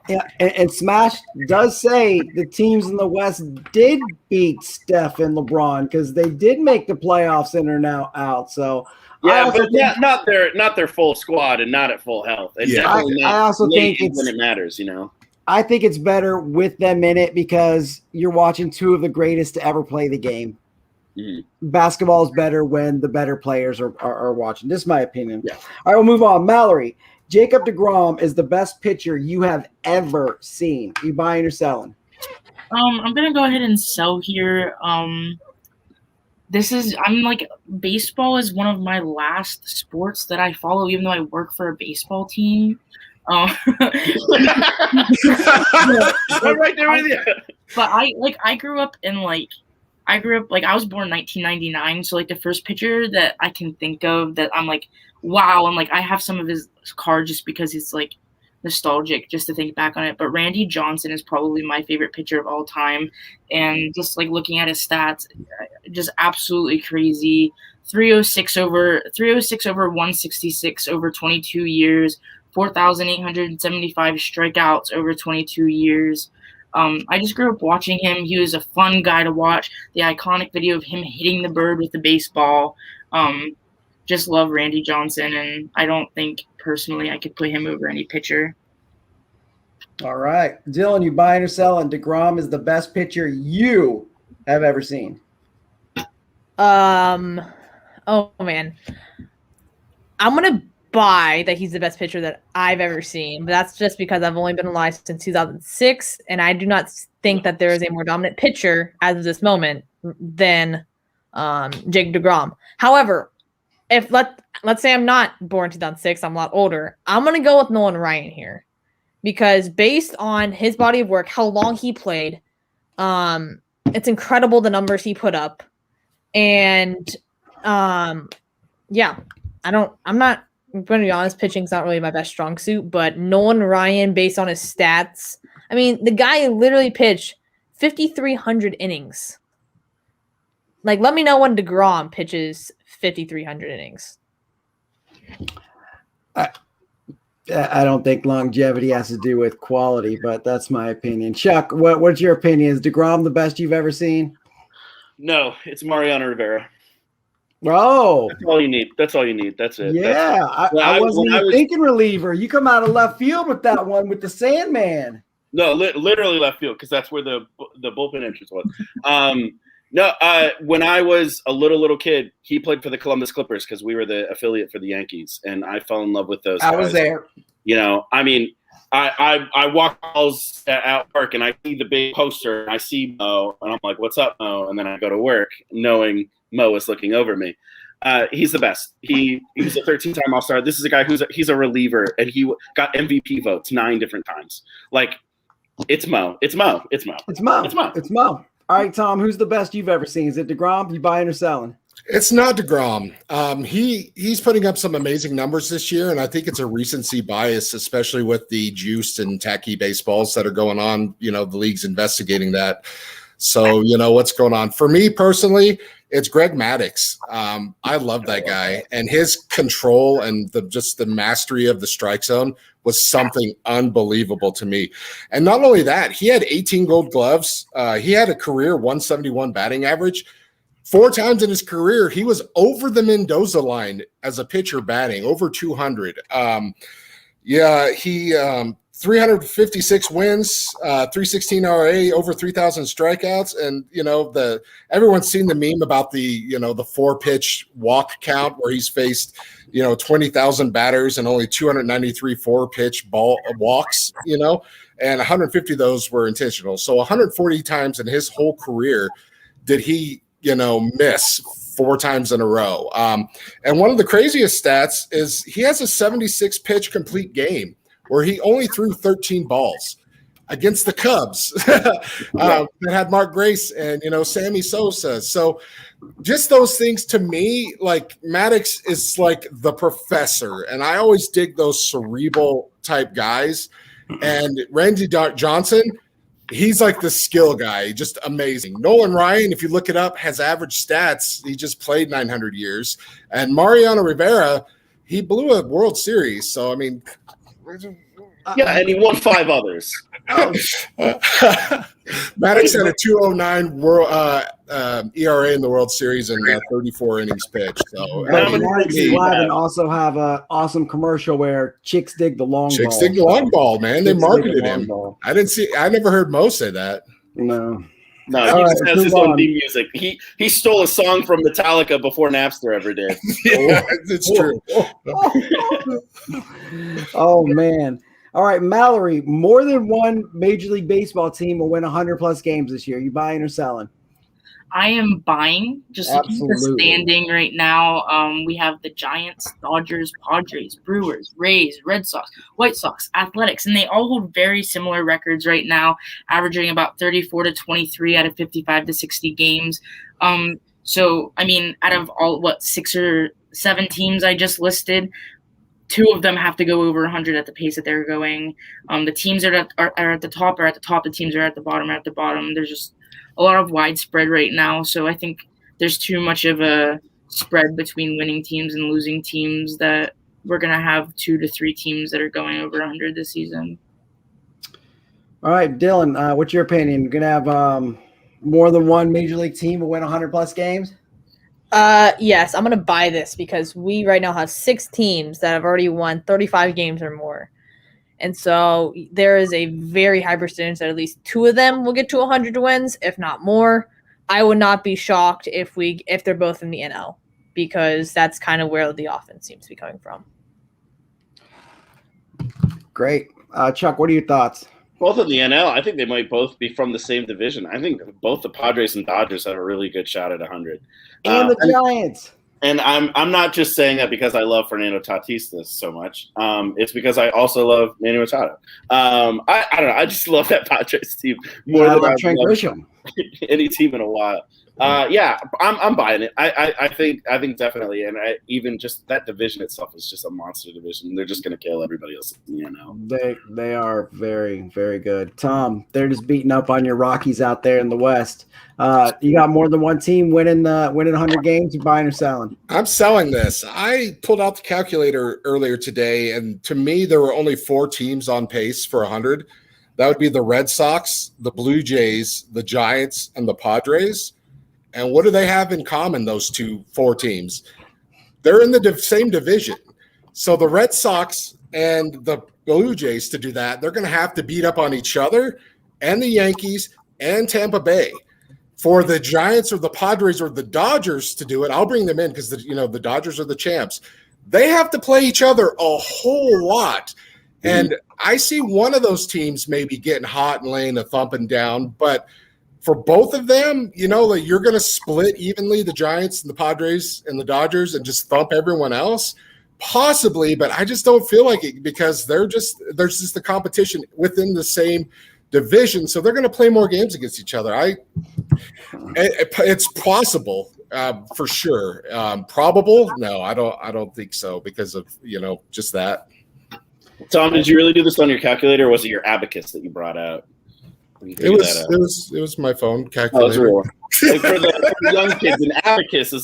Yeah, and Smash does say the teams in the West did beat Steph and LeBron because they did make the playoffs in or now out. So yeah, but not their full squad and not at full health. And I also think it's when it matters, you know. I think it's better with them in it because you're watching two of the greatest to ever play the game. Basketball is better when the better players are watching. This is my opinion. Yeah. All right, we'll move on. Mallory, Jacob deGrom is the best pitcher you have ever seen. You buying or selling? I'm gonna go ahead and sell here. Baseball is one of my last sports that I follow, even though I work for a baseball team. I'm right there with you. But I grew up I was born in 1999, so like the first pitcher that I can think of that I'm like, wow, and like I have some of his cards just because it's like nostalgic just to think back on it. But Randy Johnson is probably my favorite pitcher of all time, and just like looking at his stats, just absolutely crazy. 306 over 166 over 22 years, 4,875 strikeouts over 22 years. I just grew up watching him. He was a fun guy to watch. The iconic video of him hitting the bird with the baseball. Just love Randy Johnson, and I don't think personally I could put him over any pitcher. All right. Dylan, you buying or selling? DeGrom is the best pitcher you have ever seen. Oh man, I'm gonna buy that he's the best pitcher that I've ever seen, but that's just because I've only been alive since 2006, and I do not think that there is a more dominant pitcher as of this moment than Jacob deGrom. However, if let's say I'm not born in 2006, I'm a lot older, I'm gonna go with Nolan Ryan here, because based on his body of work, how long he played, it's incredible the numbers he put up. And I'm going to be honest, pitching's not really my best strong suit, but Nolan Ryan, based on his stats, I mean, the guy literally pitched 5,300 innings. Like, let me know when DeGrom pitches 5,300 innings. I don't think longevity has to do with quality, but that's my opinion. Chuck, what's your opinion? Is DeGrom the best you've ever seen? No, it's Mariano Rivera. Oh, that's all you need. That's it. Yeah, I wasn't even thinking reliever. You come out of left field with that one with the Sandman. No, literally left field, because that's where the bullpen entrance was. No, when I was a little kid, he played for the Columbus Clippers because we were the affiliate for the Yankees, and I fell in love with those guys. I was there. You know, I mean, I walk halls at work and I see the big poster and I see Mo and I'm like, "What's up, Mo?" And then I go to work knowing Mo is looking over me. He's the best. He's a 13-time All-Star. This is a guy he's a reliever, and he got MVP votes 9 different times. Like, it's Mo. It's Mo. It's Mo. It's Mo. It's Mo. It's Mo. All right, Tom, who's the best you've ever seen? Is it DeGrom? You buying or selling? It's not DeGrom. He's putting up some amazing numbers this year, and I think it's a recency bias, especially with the juiced and tacky baseballs that are going on. You know, the league's investigating that. So, you know, what's going on? For me personally, it's Greg Maddux. I love that guy, and his control and just the mastery of the strike zone was something unbelievable to me. And not only that, he had 18 Gold Gloves. He had a career 171 batting average. 4 times in his career, he was over the Mendoza line as a pitcher batting, over 200. He 356 wins, 316 RA, over 3,000 strikeouts, and you know everyone's seen the meme about the 4-pitch walk count where he's faced 20,000 batters and only 293 4-pitch ball walks, and 150 of those were intentional. So 140 times in his whole career did he miss 4 times in a row. And one of the craziest stats is he has a 76 pitch complete game where he only threw 13 balls against the Cubs that had Mark Grace and, Sammy Sosa. So just those things to me, like Maddux is like the professor. And I always dig those cerebral type guys. And Randy Johnson, he's like the skill guy, just amazing. Nolan Ryan, if you look it up, has average stats. He just played 900 years. And Mariano Rivera, he blew a World Series. So, I mean, yeah, and he won 5 others. Maddux had a 209 ERA in the World Series and 34 innings pitched. So, Maddux is live and also have an awesome commercial where chicks dig the long ball. Chicks dig the long ball, man. They marketed him. I never heard Mo say that. No. No, he just has his own theme music. He stole a song from Metallica before Napster ever did. Yeah, it's true. Oh, man. All right, Mallory, more than one Major League Baseball team will win 100-plus games this year. You buying or selling? I am buying. Just looking at the standing right now. We have the Giants, Dodgers, Padres, Brewers, Rays, Red Sox, White Sox, Athletics, and they all hold very similar records right now, averaging about 34 to 23 out of 55 to 60 games. So, I mean, out of all, 6 or 7 teams I just listed, 2 of them have to go over 100 at the pace that they're going. The teams that are at the top are at the top. The teams that are at the bottom are at the bottom. There's just a lot of widespread right now. So I think there's too much of a spread between winning teams and losing teams that we're going to have 2 to 3 teams that are going over 100 this season. All right, Dylan, what's your opinion? You're going to have more than one Major League team will win 100-plus games? Yes, I'm going to buy this because we right now have 6 teams that have already won 35 games or more. And so there is a very high percentage that at least 2 of them will get to 100 wins, if not more. I would not be shocked if they're both in the NL, because that's kind of where the offense seems to be coming from. Great. Chuck, what are your thoughts? Both in the NL, I think they might both be from the same division. I think both the Padres and Dodgers have a really good shot at 100. And the Giants. And I'm not just saying that because I love Fernando Tatis so much. It's because I also love Manny Machado. I don't know. I just love that Padres team more than I've loved any team in a while. Yeah, I'm buying it. I think definitely, and even just that division itself is just a monster division. They're just going to kill everybody else. They are very, very good. Tom, they're just beating up on your Rockies out there in the West. You got more than one team winning 100 games. You buying or selling? I'm selling this. I pulled out the calculator earlier today, and to me, there were only 4 teams on pace for 100. That would be the Red Sox, the Blue Jays, the Giants, and the Padres. And what do they have in common, those 4 teams? They're in the same division. So the Red Sox and the Blue Jays, to do that, they're going to have to beat up on each other and the Yankees and Tampa Bay. For the Giants or the Padres or the Dodgers to do it, I'll bring them in because the Dodgers are the champs. They have to play each other a whole lot. And I see one of those teams maybe getting hot and laying a thumping down. But for both of them, like you're going to split evenly the Giants and the Padres and the Dodgers and just thump everyone else? Possibly, but I just don't feel like it because there's just the competition within the same division. So they're going to play more games against each other. It's possible. For sure. Probable? No, I don't think so because of just that. Tom, did you really do this on your calculator, or was it your abacus that you brought out? It was my phone calculator. Oh, like for the young kids, an abacus is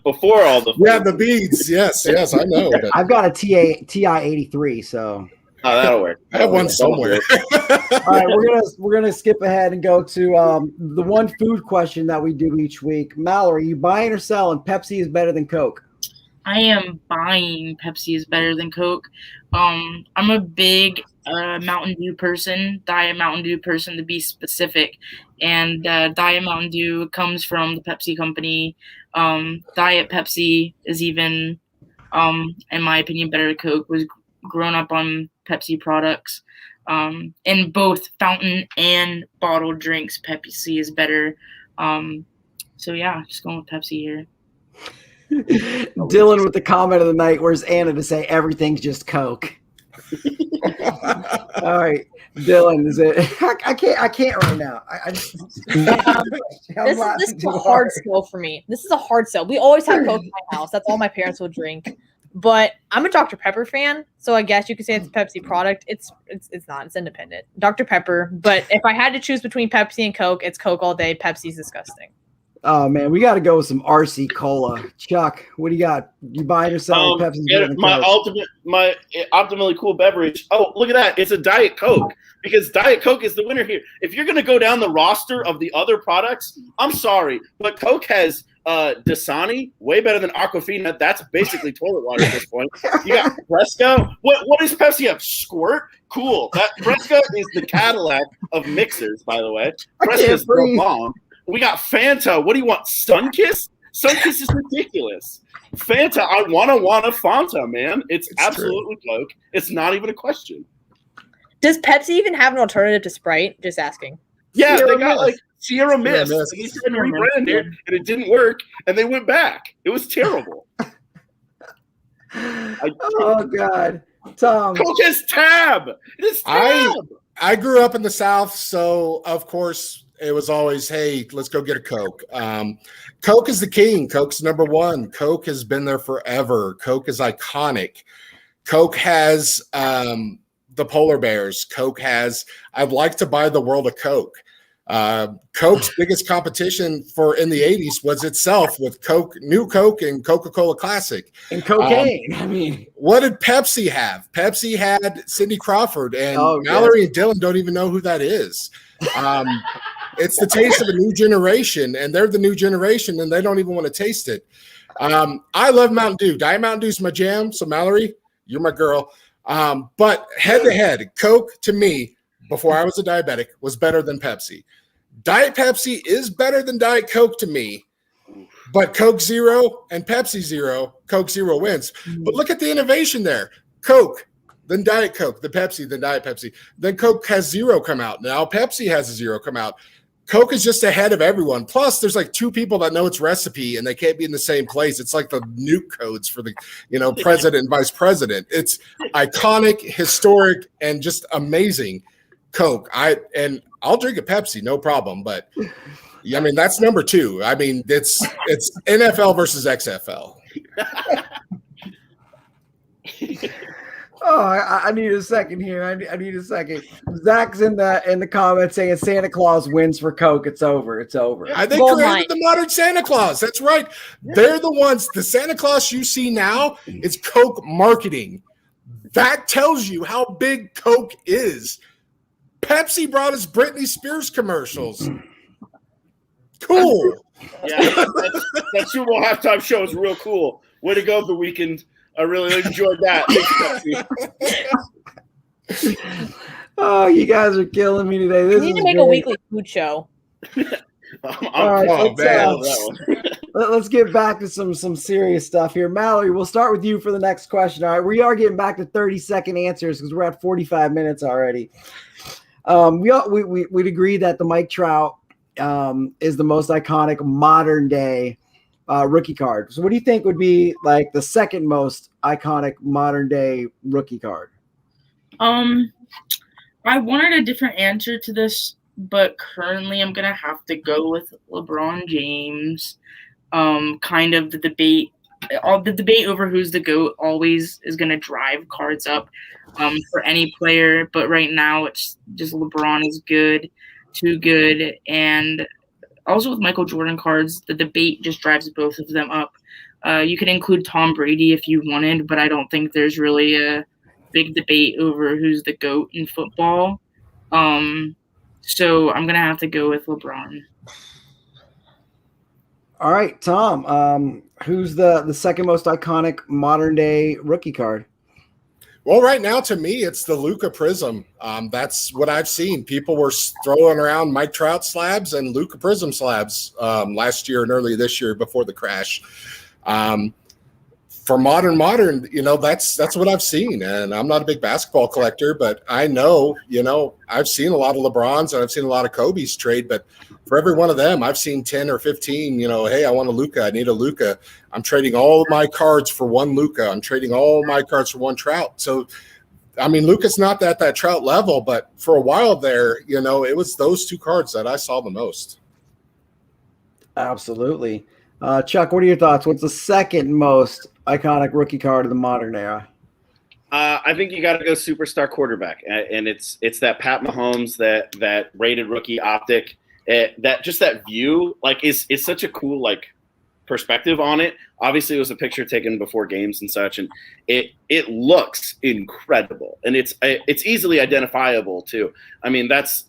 before all the the beads. Yes, I know. I've got a TI-83, so. Oh, that'll work. I have one somewhere. All right, we're gonna skip ahead and go to the one food question that we do each week. Mallory, you buying or selling? Pepsi is better than Coke. I am buying Pepsi is better than Coke. I'm a big Mountain Dew person, Diet Mountain Dew person to be specific. And Diet Mountain Dew comes from the Pepsi company. Diet Pepsi is even, in my opinion, better than Coke. Was grown up on Pepsi products. In both fountain and bottled drinks, Pepsi is better. So yeah, just going with Pepsi here. Dylan with the comment of the night. Where's Anna to say everything's just Coke? All right, Dylan, is it? I can't right now. This is a hard sell for me. This is a hard sell. We always have Coke in my house. That's all my parents will drink. But I'm a Dr. Pepper fan, so I guess you could say it's a Pepsi product. It's not. It's independent. Dr. Pepper. But if I had to choose between Pepsi and Coke, it's Coke all day. Pepsi's disgusting. Oh man, we got to go with some RC Cola. Chuck, what do you got? You buying or selling Pepsi? My optimally cool beverage. Oh, look at that! It's a Diet Coke because Diet Coke is the winner here. If you're going to go down the roster of the other products, I'm sorry, but Coke has Dasani, way better than Aquafina. That's basically toilet water at this point. You got Fresca. What does Pepsi have? Squirt? Cool. That Fresca is the Cadillac of mixers, by the way. Fresca is the bomb. We got Fanta. What do you want? Sunkiss? Sunkiss is ridiculous. Fanta, I want Fanta, man. It's absolutely true. Coke. It's not even a question. Does Pepsi even have an alternative to Sprite? Just asking. Yeah, they got like Sierra Mist. They tried to rebrand it, and it didn't work, and they went back. It was terrible. Oh, God. Tom. Coke is Tab. It is Tab. I grew up in the South, so, of course, it was always, hey, let's go get a Coke. Coke is the king. Coke's number one. Coke has been there forever. Coke is iconic. Coke has the polar bears. Coke has, I'd like to buy the world of Coke. Coke's biggest competition in the 80s was itself with Coke, New Coke and Coca-Cola Classic. And cocaine. What did Pepsi have? Pepsi had Cindy Crawford, and Mallory and Dylan don't even know who that is. It's the taste of a new generation, and they're the new generation, and they don't even want to taste it. I love Mountain Dew. Diet Mountain Dew is my jam. So, Mallory, you're my girl. But head-to-head, Coke, to me, before I was a diabetic, was better than Pepsi. Diet Pepsi is better than Diet Coke to me, but Coke Zero and Pepsi Zero, Coke Zero wins. But look at the innovation there. Coke, then Diet Coke, then Pepsi, then Diet Pepsi. Then Coke has Zero come out. Now Pepsi has a Zero come out. Coke is just ahead of everyone. Plus, there's like two people that know its recipe, and they can't be in the same place. It's like the nuke codes for the, president and vice president. It's iconic, historic, and just amazing. Coke. I'll drink a Pepsi, no problem. But I mean, that's number two. I mean, it's NFL versus XFL. Oh, I need a second here. I need a second. Zach's in the comments saying Santa Claus wins for Coke. It's over. They created the modern Santa Claus. That's right. They're the ones. The Santa Claus you see now is Coke marketing. That tells you how big Coke is. Pepsi brought us Britney Spears commercials. Cool. Yeah, that Super Bowl halftime show was real cool. Way to go, The Weeknd. I really enjoyed that. Oh, you guys are killing me today. We need to make a weekly food show. All right, I'm man. let's get back to some serious stuff here. Mallory, we'll start with you for the next question. All right, we are getting back to 30-second answers because we're at 45 minutes already. We'd agree that the Mike Trout is the most iconic modern day rookie card. So what do you think would be like the second most iconic modern day rookie card? I wanted a different answer to this, but currently I'm gonna have to go with LeBron James. Kind of the debate over who's the GOAT always is gonna drive cards up for any player, but right now it's just LeBron is good, too good, and also with Michael Jordan cards, the debate just drives both of them up. You could include Tom Brady if you wanted, but I don't think there's really a big debate over who's the GOAT in football. So I'm going to have to go with LeBron. All right, Tom, who's the second most iconic modern day rookie card? Well, right now, to me, it's the Luka Prism. That's what I've seen. People were throwing around Mike Trout slabs and Luka Prism slabs last year and early this year before the crash. For modern, that's what I've seen. And I'm not a big basketball collector, but I know, I've seen a lot of LeBrons and I've seen a lot of Kobe's trade. But for every one of them, I've seen 10 or 15, hey, I want a Luka. I need a Luka. I'm trading all of my cards for one Luka. I'm trading all my cards for one Trout. So, I mean, Luka's not at that Trout level, but for a while there, it was those two cards that I saw the most. Absolutely. Chuck, what are your thoughts? What's the second most iconic rookie card of the modern era? I think you got to go superstar quarterback, and it's that Pat Mahomes that rated rookie optic, that view is such a cool perspective on it. Obviously, it was a picture taken before games and such, and it looks incredible, and it's easily identifiable too. I mean, that's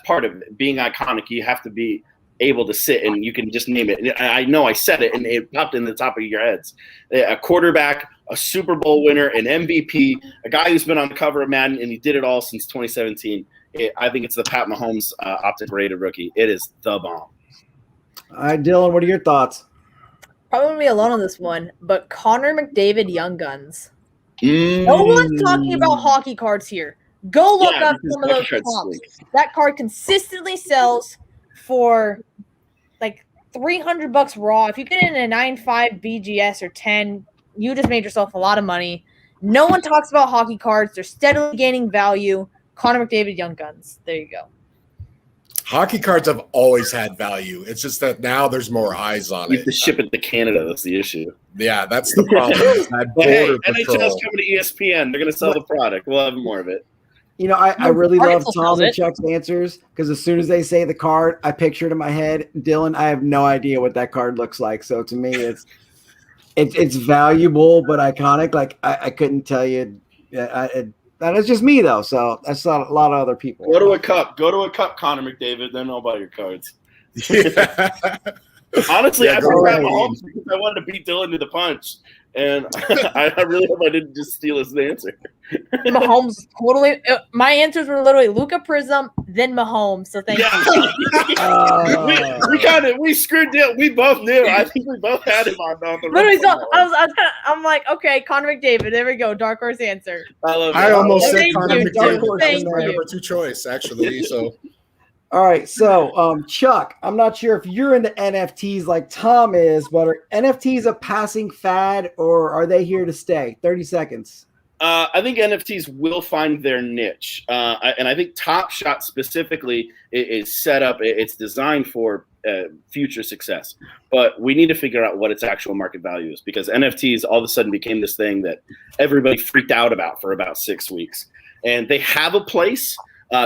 part of it. Being iconic, you have to be able to sit and you can just name it. I know I said it and it popped in the top of your heads. A quarterback, a Super Bowl winner, an MVP, a guy who's been on the cover of Madden, and he did it all since 2017. I think it's the Pat Mahomes optic rated rookie. It is the bomb. All right, Dylan, what are your thoughts? Probably gonna be alone on this one, but Connor McDavid Young Guns. No one's talking about hockey cards here. Go look up some of those comps. That card consistently sells for like $300 raw. If you get in a 9.5 BGS or 10, you just made yourself a lot of money. No one talks about hockey cards. They're steadily gaining value. Connor McDavid Young Guns. There you go. Hockey cards have always had value. It's just that now there's more eyes on it. You have to ship it to Canada. That's the issue. Yeah, that's the problem. Hey, NHL's coming to ESPN. They're going to sell the product. We'll have more of it. I really love Tom and Chuck's answers because as soon as they say the card, I picture it in my head. Dylan, I have no idea what that card looks like. So to me, it's valuable but iconic. Like I couldn't tell you. That is just me though. So that's not a lot of other people. Go to a cup, Connor McDavid. Then I'll buy your cards. Honestly, I picked Pat Mahomes because I wanted to beat Dylan to the punch. And I really hope I didn't just steal his answer. Mahomes totally. My answers were literally Luka Prism, then Mahomes. So thank you. We screwed it. We both knew. I think we both had him on the. Literally, so I'm like, okay, Connor McDavid. There we go. Dark horse answer. I almost said Connor McDavid in my number 2 choice, actually. So. All right, so Chuck, I'm not sure if you're into NFTs like Tom is, but are NFTs a passing fad or are they here to stay? 30 seconds. I think NFTs will find their niche, and I think Top Shot specifically is set up. It's designed for future success, but we need to figure out what its actual market value is because NFTs all of a sudden became this thing that everybody freaked out about for about 6 weeks, and they have a place.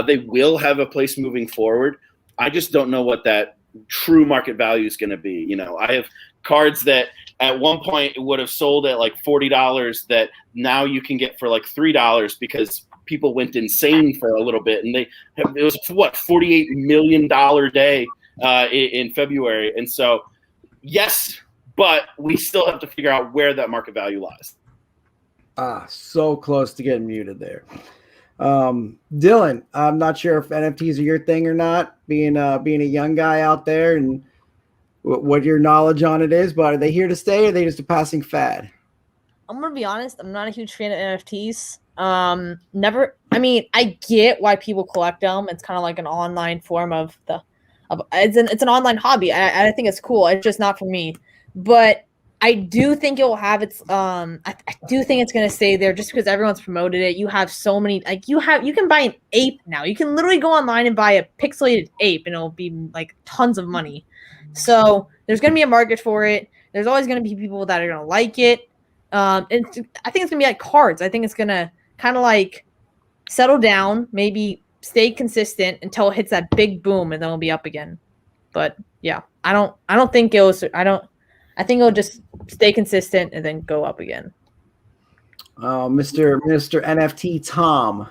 They will have a place moving forward. I just don't know what that true market value is going to be. I have cards that at one point would have sold at like $40 that now you can get for like $3 because people went insane for a little bit. And it was $48 million day in February. And so, yes, but we still have to figure out where that market value lies. So close to getting muted there. Dylan, I'm not sure if NFTs are your thing or not, being a young guy out there, and what your knowledge on it is, but are they here to stay, or are they just a passing fad? I'm gonna be honest, I'm not a huge fan of NFTs. I get why people collect them. It's kind of like an online form of it's an online hobby. I think it's cool. It's just not for me. But I do think it will have its I do think it's gonna stay there just because everyone's promoted it. You have so many, like you can buy an ape now. You can literally go online and buy a pixelated ape and it'll be like tons of money. So there's gonna be a market for it. There's always gonna be people that are gonna like it. And I think it's gonna be like cards. I think it's gonna kind of like settle down, maybe stay consistent until it hits that big boom, and then it'll be up again. But yeah, I don't think it was. I think it'll just stay consistent and then go up again. Mr. NFT Tom,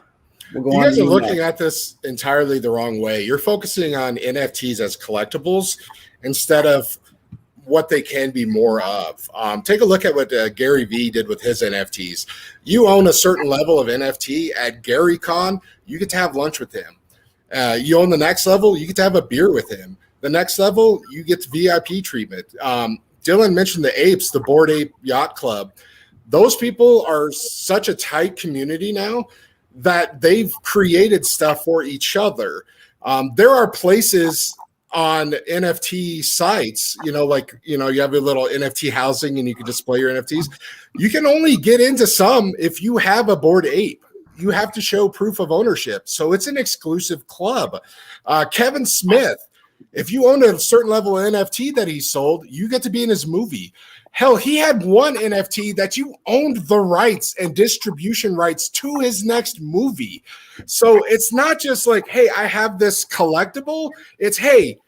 we'll go you on guys to are you looking next. at this entirely the wrong way. You're focusing on NFTs as collectibles instead of what they can be more of. Take a look at what Gary Vee did with his NFTs. You own a certain level of NFT at GaryCon, you get to have lunch with him. You own the next level, you get to have a beer with him. The next level, you get VIP treatment. Dylan mentioned the apes, the Bored Ape Yacht Club. Those people are such a tight community now that they've created stuff for each other. There are places on NFT sites, you have a little NFT housing and you can display your NFTs. You can only get into some if you have a Bored Ape. You have to show proof of ownership. So it's an exclusive club. Kevin Smith, if you own a certain level of NFT that he sold, you get to be in his movie. Hell, he had one NFT that you owned the rights and distribution rights to his next movie. So it's not just like, hey, I have this collectible. It's, hey,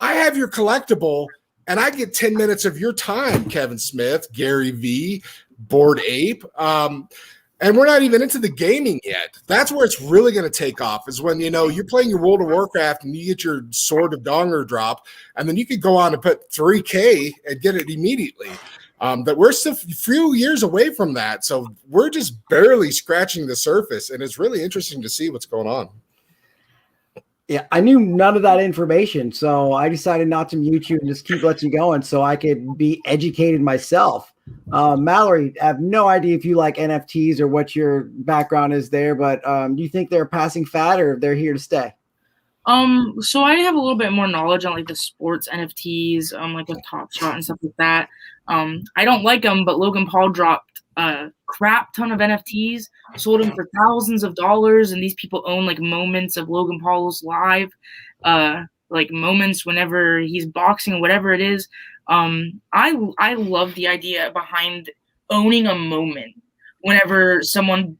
I have your collectible and I get 10 minutes of your time, Kevin Smith, Gary Vee, Bored Ape. And we're not even into the gaming yet. That's where it's really going to take off, is when, you're playing your World of Warcraft and you get your Sword of Donger drop, and then you could go on and put 3K and get it immediately. That we're still a few years away from that. So we're just barely scratching the surface, and it's really interesting to see what's going on. Yeah, I knew none of that information, so I decided not to mute you and just keep letting you going so I could be educated myself. Mallory, I have no idea if you like NFTs or what your background is there, but do you think they're a passing fad or they're here to stay? So I have a little bit more knowledge on like the sports NFTs, like with Top Shot and stuff like that. I don't like them, but Logan Paul dropped a crap ton of NFTs, sold them for thousands of dollars, and these people own like moments of Logan Paul's live, like moments whenever he's boxing, whatever it is. I love the idea behind owning a moment whenever someone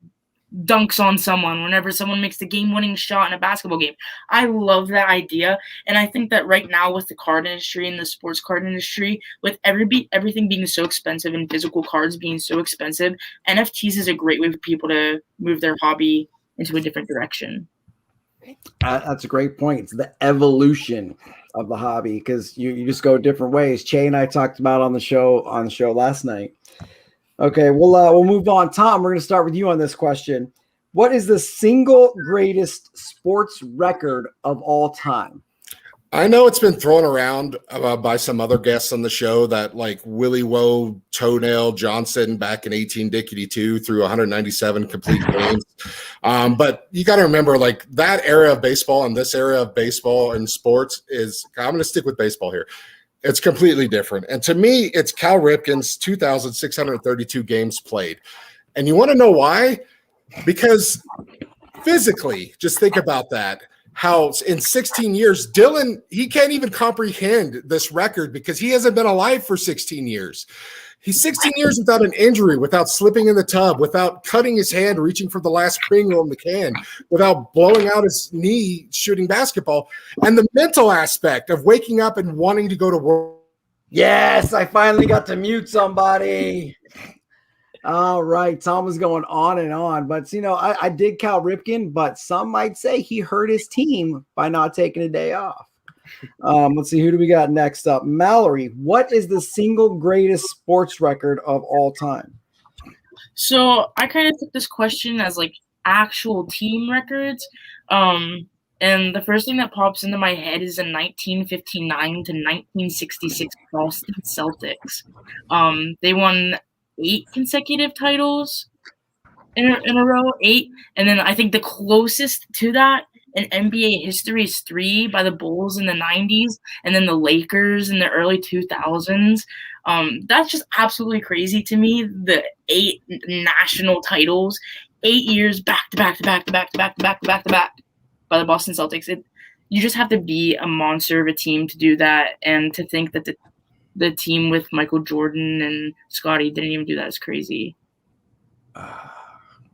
dunks on someone, whenever someone makes the game-winning shot in a basketball game. I love that idea, and I think that right now with the card industry and the sports card industry, with everything being so expensive and physical cards being so expensive, NFTs is a great way for people to move their hobby into a different direction. That's a great point. It's the evolution of the hobby, because you just go different ways. Che and I talked about on the show last night. Okay, we'll move on. Tom, we're going to start with you on this question. What is the single greatest sports record of all time? I know it's been thrown around by some other guests on the show that like Willie Woe Toenail Johnson back in 18-2 through 197 complete games. But you got to remember, like, that era of baseball and this era of baseball and sports is, I'm going to stick with baseball here. It's completely different. And to me, it's Cal Ripken's 2,632 games played. And you want to know why? Because physically, just think about that. How in 16 years, Dylan, he can't even comprehend this record because he hasn't been alive for 16 years. He's 16 years without an injury, without slipping in the tub, without cutting his hand, reaching for the last Pringle in the can, without blowing out his knee shooting basketball. And the mental aspect of waking up and wanting to go to work. Yes, I finally got to mute somebody. All right, Tom was going on and on, but I did Cal Ripken, but some might say he hurt his team by not taking a day off. Let's see, who do we got next up? Mallory, what is the single greatest sports record of all time? So I kind of took this question as like actual team records. And the first thing that pops into my head is in 1959 to 1966 Boston Celtics. They won 8 consecutive titles in a row, 8. And then I think the closest to that in NBA history is 3 by the Bulls in the 90s, and then the Lakers in the early 2000s. That's just absolutely crazy to me. The 8 national titles, 8 years back to back to back to back to back to back to back to back by the Boston Celtics. You just have to be a monster of a team to do that, and to think that the team with Michael Jordan and Scottie didn't even do that is crazy.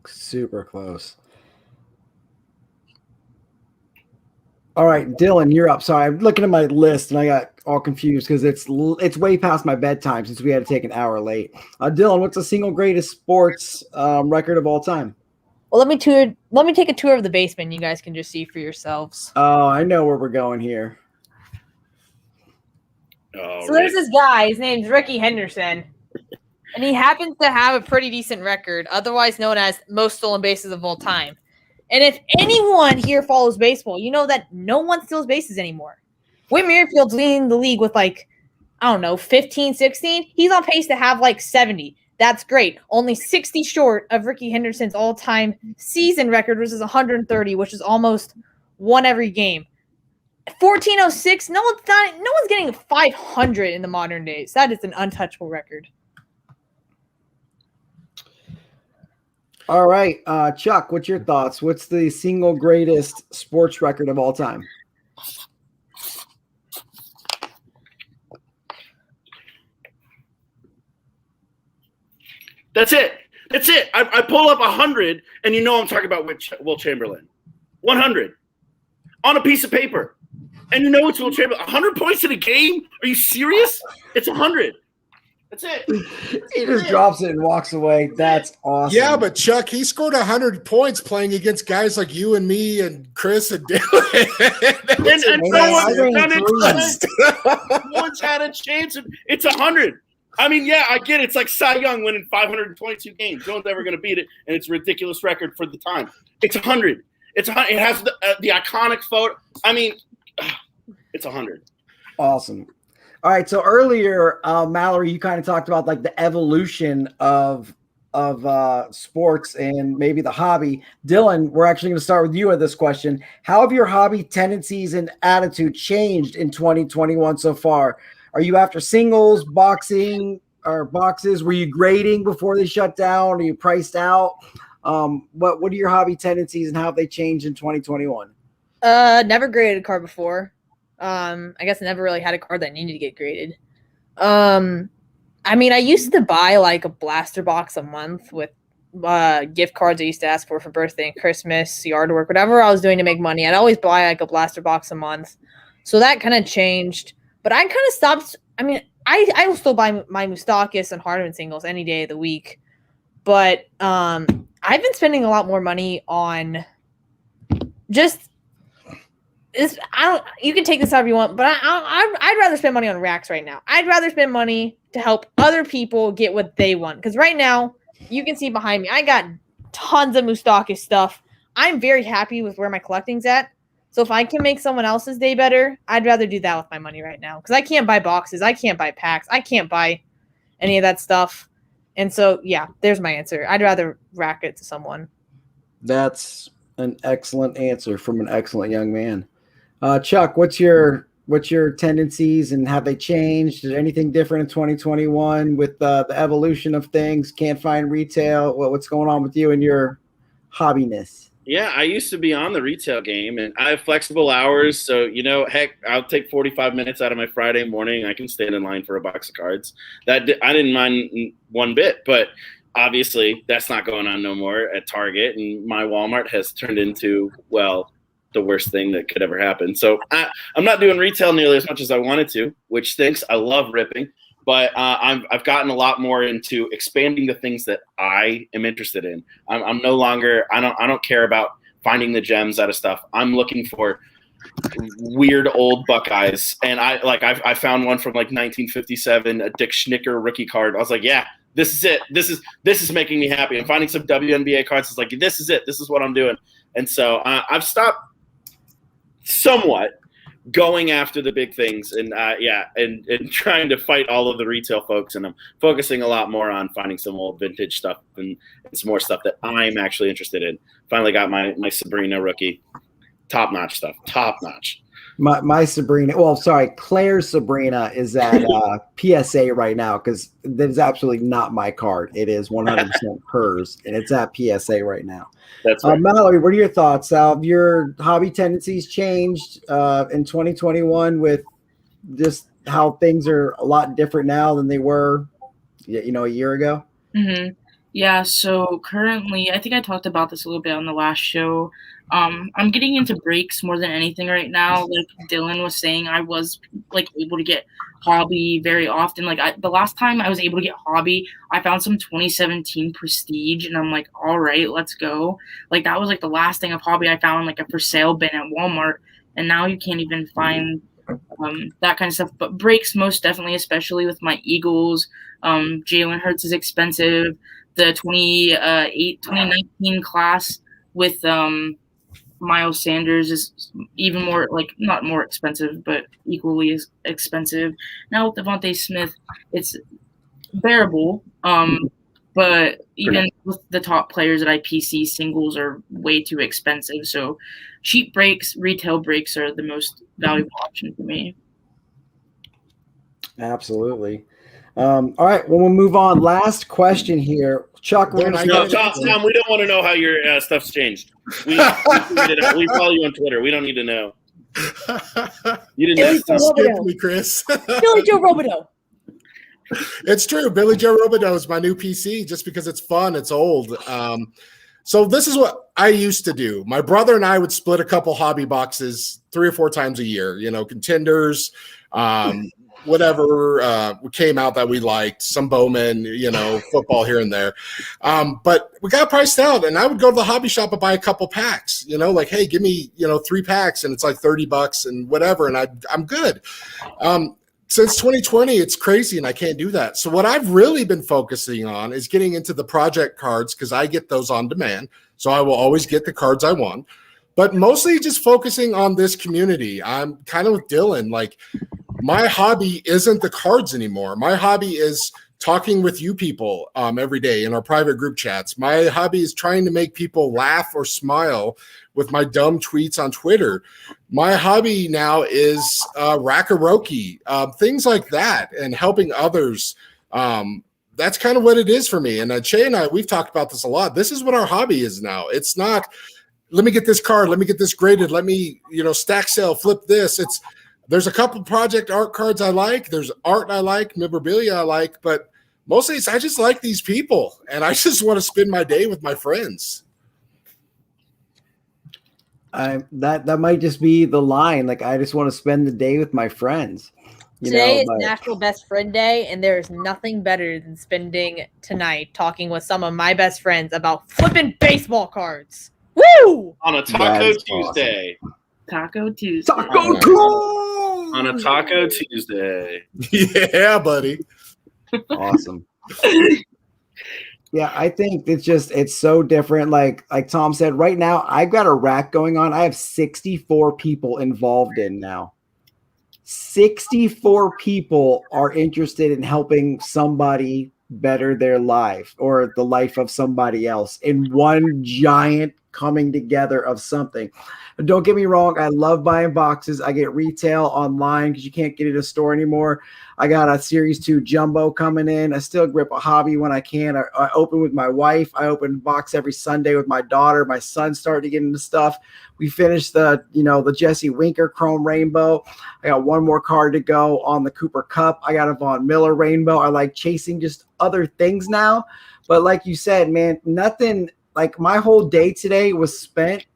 Super close. All right, Dylan, you're up. Sorry, I'm looking at my list and I got all confused because it's way past my bedtime since we had to take an hour late. Dylan, what's the single greatest sports record of all time? Well, let me take a tour of the basement. You guys can just see for yourselves. Oh, I know where we're going here. Oh, So there's this guy. His name's Ricky Henderson, and he happens to have a pretty decent record, otherwise known as most stolen bases of all time. And if anyone here follows baseball, you know that no one steals bases anymore. Whit Merrifield's leading the league with 15, 16. He's on pace to have 70. That's great. Only 60 short of Ricky Henderson's all-time season record, which is 130, which is almost one every game. 1406. No one's getting 500 in the modern days. That is an untouchable record. All right, Chuck, what's your thoughts? What's the single greatest sports record of all time? That's it. I pull up 100, and you know I'm talking about Will Chamberlain. 100 on a piece of paper, and you know it's Will Chamberlain. 100 points in a game? Are you serious? It's 100. That's it. He just drops it and walks away. That's awesome. Yeah, but Chuck, he scored 100 points playing against guys like you and me and Chris and Dylan. and no one's had a chance. It's 100. I mean, yeah, I get it. It's like Cy Young winning 522 games. No one's ever going to beat it, and it's a ridiculous record for the time. It's 100. It's 100. It has the iconic photo. I mean, it's 100. Awesome. All right. So earlier, Mallory, you kind of talked about the evolution of sports and maybe the hobby. Dylan, we're actually going to start with you with this question. How have your hobby tendencies and attitude changed in 2021 so far? Are you after singles, boxing, or boxes? Were you grading before they shut down? Are you priced out? What are your hobby tendencies and how have they changed in 2021? Never graded a card before. I guess I never really had a card that needed to get graded. I mean, I used to buy a blaster box a month with gift cards I used to ask for birthday and Christmas, yard work, whatever I was doing to make money. I'd always buy a blaster box a month. So that kind of changed. But I kind of stopped. I mean, I will still buy my Moustakis and Hardiman singles any day of the week. But I've been spending a lot more money on just this. You can take this however you want, but I'd rather spend money on racks right now. I'd rather spend money to help other people get what they want. Because right now, you can see behind me, I got tons of Moustakis stuff. I'm very happy with where my collecting's at. So if I can make someone else's day better, I'd rather do that with my money right now. Because I can't buy boxes. I can't buy packs. I can't buy any of that stuff. And so, yeah, there's my answer. I'd rather rack it to someone. That's an excellent answer from an excellent young man. Chuck, what's your tendencies and have they changed? Is there anything different in 2021 with the evolution of things? Can't find retail. What's going on with you and your hobbiness? Yeah, I used to be on the retail game, and I have flexible hours. So, heck, I'll take 45 minutes out of my Friday morning. I can stand in line for a box of cards. I didn't mind one bit, but obviously that's not going on no more at Target. And my Walmart has turned into, the worst thing that could ever happen. So I'm not doing retail nearly as much as I wanted to, which stinks. I love ripping. But I've gotten a lot more into expanding the things that I am interested in. I'm no longer. I don't care about finding the gems out of stuff. I'm looking for weird old Buckeyes, and I found one from like 1957, a Dick Schnicker rookie card. I was like, yeah, this is it. This is making me happy. I'm finding some WNBA cards. It's like, this is it. This is what I'm doing. And so I've stopped somewhat going after the big things, and and trying to fight all of the retail folks, and I'm focusing a lot more on finding some old vintage stuff and some more stuff that I'm actually interested in. Finally got my Sabrina rookie. Top-notch stuff. Top-notch. My Sabrina, Claire's Sabrina is at PSA right now because that is absolutely not my card. It is 100% hers, and it's at PSA right now. That's right. Mallory, what are your thoughts? Have your hobby tendencies changed in 2021 with just how things are a lot different now than they were, a year ago? Mm-hmm. Yeah, so currently, I think I talked about this a little bit on the last show. I'm getting into breaks more than anything right now. Like Dylan was saying, I was like able to get hobby very often. Like the last time I was able to get hobby, I found some 2017 Prestige, and I'm like, all right, let's go. Like that was like the last thing of hobby I found, like a for sale bin at Walmart, and now you can't even find that kind of stuff. But breaks most definitely, especially with my Eagles. Jalen Hurts is expensive. The 2019 class with Miles Sanders is even more, like, not more expensive, but equally as expensive. Now with Devontae Smith, it's bearable. But even with the top players at IPC, singles are way too expensive. So cheap breaks, retail breaks are the most valuable option for me. Absolutely. All right, well, we'll move on. Last question here. Chuck, we're going to Tom, we don't want to know how your stuff's changed. We follow you on Twitter. We don't need to know. You didn't skip me, Chris. Billy Joe Robideau. It's true. Billy Joe Robideau is my new PC just because it's fun. It's old. So this is what I used to do. My brother and I would split a couple hobby boxes 3 or 4 times a year, contenders, whatever came out that we liked, some Bowman, football here and there. But we got priced out, and I would go to the hobby shop and buy a couple packs, like, hey, give me, 3 packs, and it's like $30 and whatever, and I'm good. Since 2020, it's crazy, and I can't do that. So what I've really been focusing on is getting into the project cards because I get those on demand. So I will always get the cards I want, but mostly just focusing on this community. I'm kind of with Dylan, like, my hobby isn't the cards anymore. My hobby is talking with you people every day in our private group chats. My hobby is trying to make people laugh or smile with my dumb tweets on Twitter. My hobby now is Rakaroki, things like that, and helping others. That's kind of what it is for me. And Che and I, we've talked about this a lot. This is what our hobby is now. It's not, let me get this card, let me get this graded, let me, stack sale, flip this. There's a couple project art cards I like. There's art I like, memorabilia I like, but mostly I just like these people, and I just want to spend my day with my friends. That might just be the line. Like, I just want to spend the day with my friends. Today is National Best Friend Day, and there is nothing better than spending tonight talking with some of my best friends about flipping baseball cards. Woo! On a Taco Tuesday. Awesome. Taco Tuesday. On a Taco Tuesday. Yeah, buddy. Awesome. Yeah, I think it's so different. Like Tom said, right now I've got a rack going on. I have 64 people involved in now. 64 people are interested in helping somebody better their life or the life of somebody else in one giant coming together of something. Don't get me wrong, I love buying boxes. I get retail online because you can't get it at a store anymore. I got a Series 2 Jumbo coming in. I still grip a hobby when I can. I open with my wife. I open box every Sunday with my daughter. My son's starting to get into stuff. We finished the Jesse Winker Chrome Rainbow. I got one more card to go on the Cooper Cup. I got a Von Miller Rainbow. I like chasing just other things now. But like you said, man, nothing like my whole day today was spent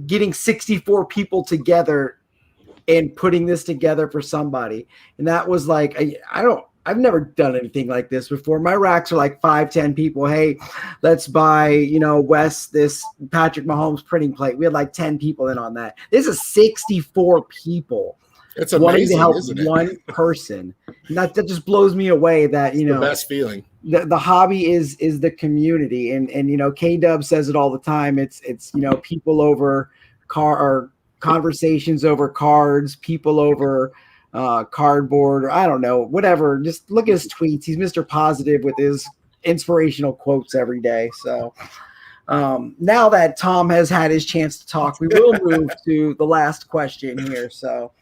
getting 64 people together and putting this together for somebody. And that was like, I I've never done anything like this before. My racks are like 5-10 people. Hey, let's buy, Wes, this Patrick Mahomes printing plate. We had like 10 people in on that. This is 64 people. It's wanting amazing, to help isn't it? one person. And that just blows me away that, The best feeling. the hobby is the community. And K-Dub says it all the time. It's people over or conversations over cards, people over cardboard, or I don't know, whatever. Just look at his tweets. He's Mr. Positive with his inspirational quotes every day. So now that Tom has had his chance to talk, we will move to the last question here. So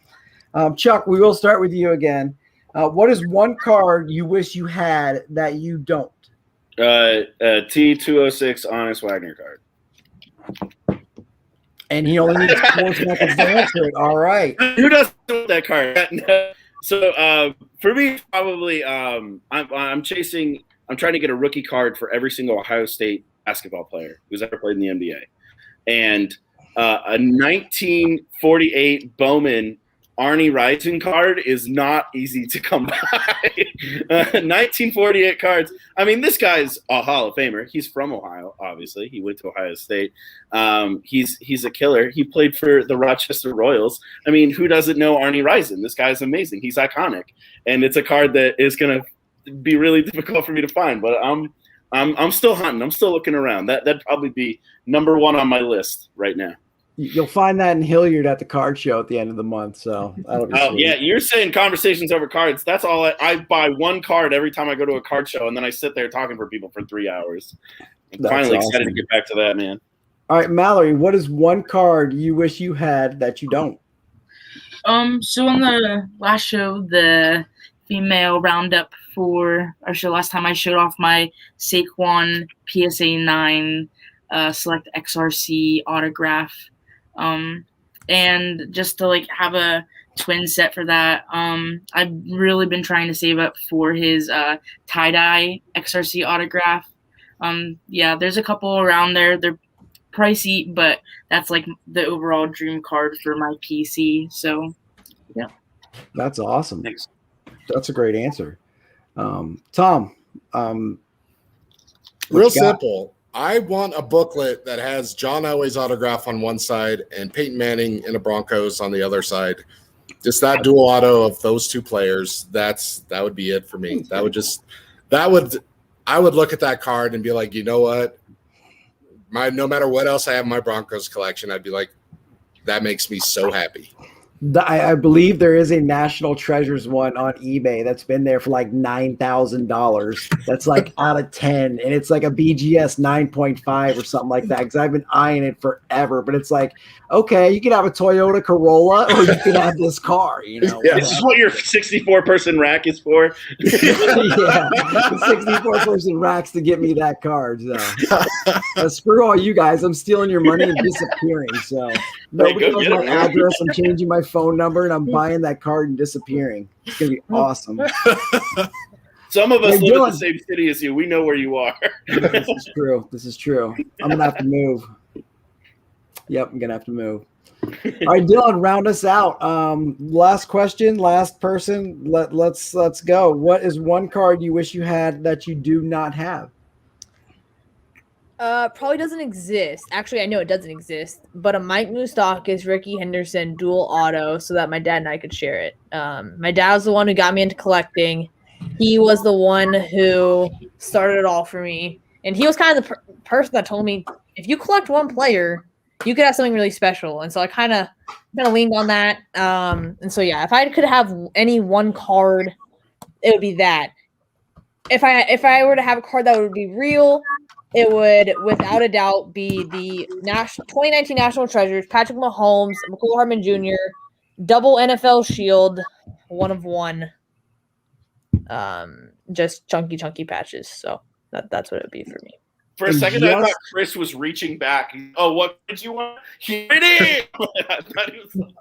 Chuck, we will start with you again. What is one card you wish you had that you don't? T206 Honest Wagner card. And he only needs 4 seconds to answer it. All right. Who doesn't want that card? So for me, probably I'm trying to get a rookie card for every single Ohio State basketball player who's ever played in the NBA. And a 1948 Bowman Arnie Rison card is not easy to come by. 1948 cards. I mean, this guy's a Hall of Famer. He's from Ohio, obviously. He went to Ohio State. He's a killer. He played for the Rochester Royals. I mean, who doesn't know Arnie Rison? This guy's amazing. He's iconic, and it's a card that is going to be really difficult for me to find. But I'm still hunting. I'm still looking around. That'd probably be number one on my list right now. You'll find that in Hilliard at the card show at the end of the month. So that'll be sweet. Yeah, you're saying conversations over cards. That's all. I buy one card every time I go to a card show, and then I sit there talking for people for 3 hours. I'm finally excited to get back to that, man. All right, Mallory, what is one card you wish you had that you don't? So on the last show, the female roundup for our show, last time I showed off my Saquon PSA 9 select XRC autograph. And just to have a twin set for that, I've really been trying to save up for his tie-dye XRC autograph. Yeah, there's a couple around there. They're pricey, but that's the overall dream card for my PC. So yeah, that's awesome. Thanks. That's a great answer. Tom, real simple. I want a booklet that has John Elway's autograph on one side and Peyton Manning in a Broncos on the other side. Just that dual auto of those two players. That would be it for me. I would look at that card and be like, you know what? No matter what else I have in my Broncos collection, I'd be like, that makes me so happy. I believe there is a National Treasures one on eBay that's been there for $9,000. That's out of 10, and it's a BGS 9.5 or something like that. Because I've been eyeing it forever, but it's okay, you can have a Toyota Corolla or you can have this car. Yeah. This is what your 64-person rack is for. Yeah, the 64-person racks to get me that card. So screw all you guys. I'm stealing your money and disappearing. So nobody knows my address. I'm changing my phone number and I'm buying that card and disappearing. It's gonna be awesome. Some of us live in the same city as you. We know where you are. This is true. I'm gonna have to move. Yep, I'm gonna have to move. All right, Dylan, round us out. Last question, last person. Let's go. What is one card you wish you had that you do not have? Probably doesn't exist. Actually, I know it doesn't exist, but a Mike Moustakas, Ricky Henderson dual auto so that my dad and I could share it. My dad was the one who got me into collecting. He was the one who started it all for me. And he was kind of the person that told me, if you collect one player, you could have something really special. And so I kind of leaned on that. And so, yeah, if I could have any one card, it would be that. If I were to have a card that would be real, it would, without a doubt, be the 2019 National Treasures, Patrick Mahomes, McCall Hardman Jr., double NFL Shield, 1 of 1. Just chunky patches. So that's what it would be for me. For a second, I thought Chris was reaching back. Oh, what did you want? Here it is! I thought he was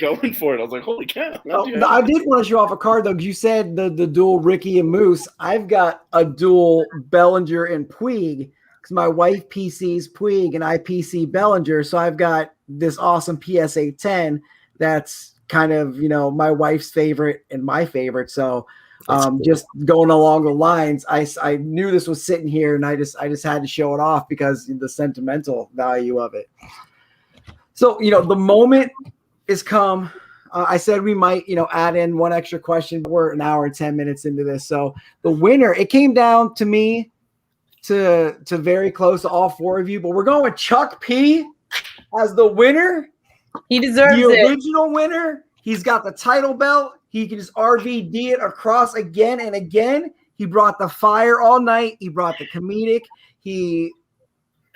going for it. I was like, holy cow. I did want to show off a card, though, because you said the dual Ricky and Moose. I've got a dual Bellinger and Puig, because my wife PC's Puig and I PC Bellinger. So I've got this awesome PSA 10 that's kind of, my wife's favorite and my favorite. So Just going along the lines, I knew this was sitting here, and I just had to show it off because the sentimental value of it. So, the moment is come. I said we might, add in one extra question. We're an hour and 10 minutes into this. So the winner, it came down to me to very close to all four of you, but we're going with Chuck P as the winner. He deserves the it. original winner. He's got the title belt. He can just RVD it across again and again. He brought the fire all night. He brought the comedic. He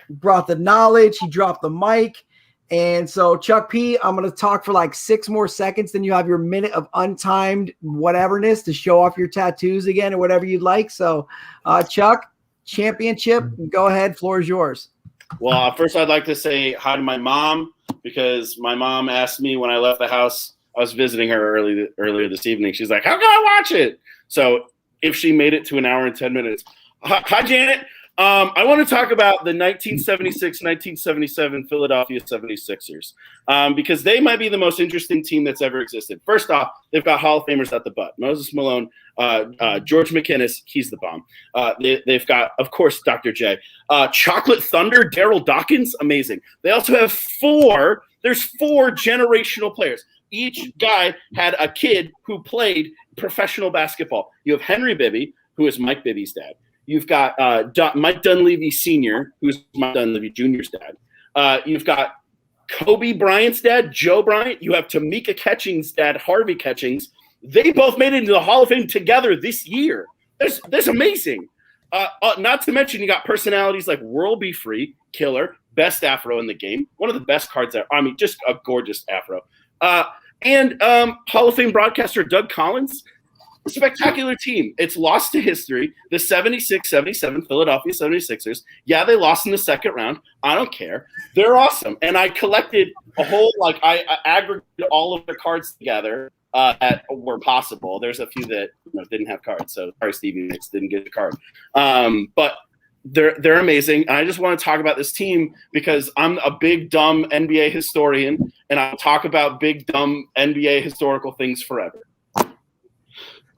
brought the knowledge. He dropped the mic. And so, Chuck P, I'm going to talk for like 6 more seconds. Then you have your minute of untimed whateverness to show off your tattoos again or whatever you'd like. So, Chuck, championship, go ahead. Floor is yours. Well, first I'd like to say hi to my mom, because my mom asked me when I left the house. I was visiting her earlier this evening. She's like, how can I watch it? So if she made it to an hour and 10 minutes. Hi, Janet. I want to talk about the 1976-1977 Philadelphia 76ers because they might be the most interesting team that's ever existed. First off, they've got Hall of Famers at the butt. Moses Malone, George McInnes, he's the bomb. They've got, of course, Dr. J. Chocolate Thunder, Daryl Dawkins, amazing. They also have there's four generational players. Each guy had a kid who played professional basketball. You have Henry Bibby, who is Mike Bibby's dad. You've got Mike Dunleavy Sr., who's Mike Dunleavy Jr.'s dad. You've got Kobe Bryant's dad, Joe Bryant. You have Tamika Catchings' dad, Harvey Catchings. They both made it into the Hall of Fame together this year. That's amazing. Not to mention you got personalities like World Be Free, Killer, best afro in the game. One of the best cards there. I mean, just a gorgeous afro. And Hall of Fame broadcaster Doug Collins. Spectacular team. It's lost to history. The 76-77 Philadelphia 76ers. Yeah, they lost in the second round. I don't care. They're awesome. And I collected a whole, I aggregated all of the cards together that were possible. There's a few that didn't have cards. So sorry, Stevie Nicks didn't get the card. But they're amazing. And I just want to talk about this team because I'm a big, dumb NBA historian, and I'll talk about big, dumb NBA historical things forever.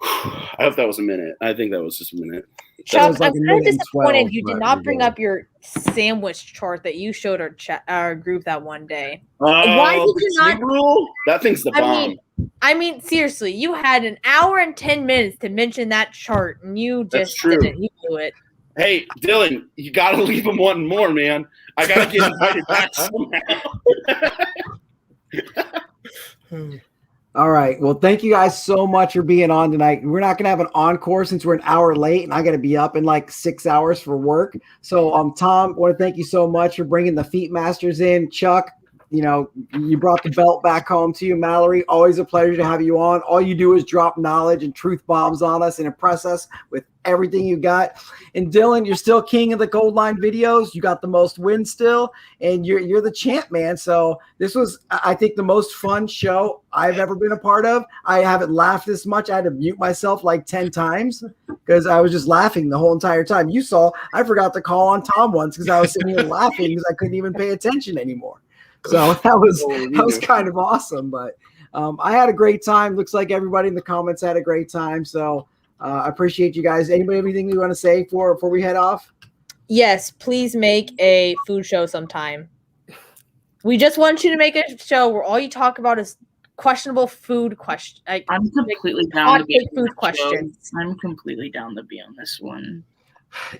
I hope that was a minute. I think that was just a minute. Chuck, like I'm kind of disappointed you did not bring up your sandwich chart that you showed our group that one day. Why did you not? Rule? That thing's the bomb. I mean, seriously, you had an hour and 10 minutes to mention that chart, and you just didn't. You blew it. Hey, Dylan, you got to leave them wanting more, man. I got to get invited back somehow. All right. Well, thank you guys so much for being on tonight. We're not going to have an encore since we're an hour late, and I got to be up in like 6 hours for work. So, Tom, I want to thank you so much for bringing the Feet Masters in. Chuck, you brought the belt back home to you. Mallory, always a pleasure to have you on. All you do is drop knowledge and truth bombs on us and impress us with everything you got. And Dylan, you're still king of the Gold Line videos. You got the most wins still, and you're the champ, man. So this was, I think, the most fun show I've ever been a part of. I haven't laughed this much. I had to mute myself like 10 times because I was just laughing the whole entire time. You saw, I forgot to call on Tom once because I was sitting here laughing because I couldn't even pay attention anymore. So that was kind of awesome. But I had a great time. Looks like everybody in the comments had a great time. So I appreciate you guys. Anybody have anything you want to say before we head off? Yes, please make a food show sometime. We just want you to make a show where all you talk about is questionable food questions. I'm completely down to be on food questions. I'm completely down to be on this one.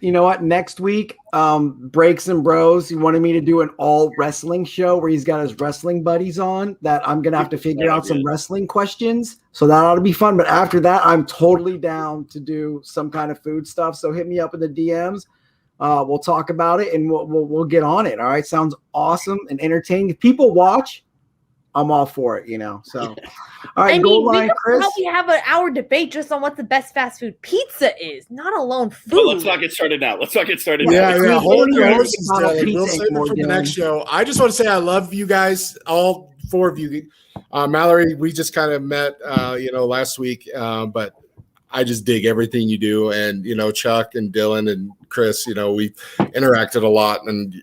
You know what? Next week, Breaks and Bros, he wanted me to do an all wrestling show where he's got his wrestling buddies on that I'm going to have to figure out some wrestling questions. So that ought to be fun. But after that, I'm totally down to do some kind of food stuff. So hit me up in the DMs. We'll talk about it and we'll get on it. All right. Sounds awesome and entertaining. If people watch, I'm all for it, So, all right, Gold Line, Chris. We have an hour debate just on what the best fast food pizza is, not alone food. But let's not get started now. Yeah. Hold your horses, Dylan. We'll save it for the next show. I just want to say I love you guys, all four of you. Mallory, we just kind of met, last week, but I just dig everything you do. And, Chuck and Dylan and Chris, we interacted a lot, and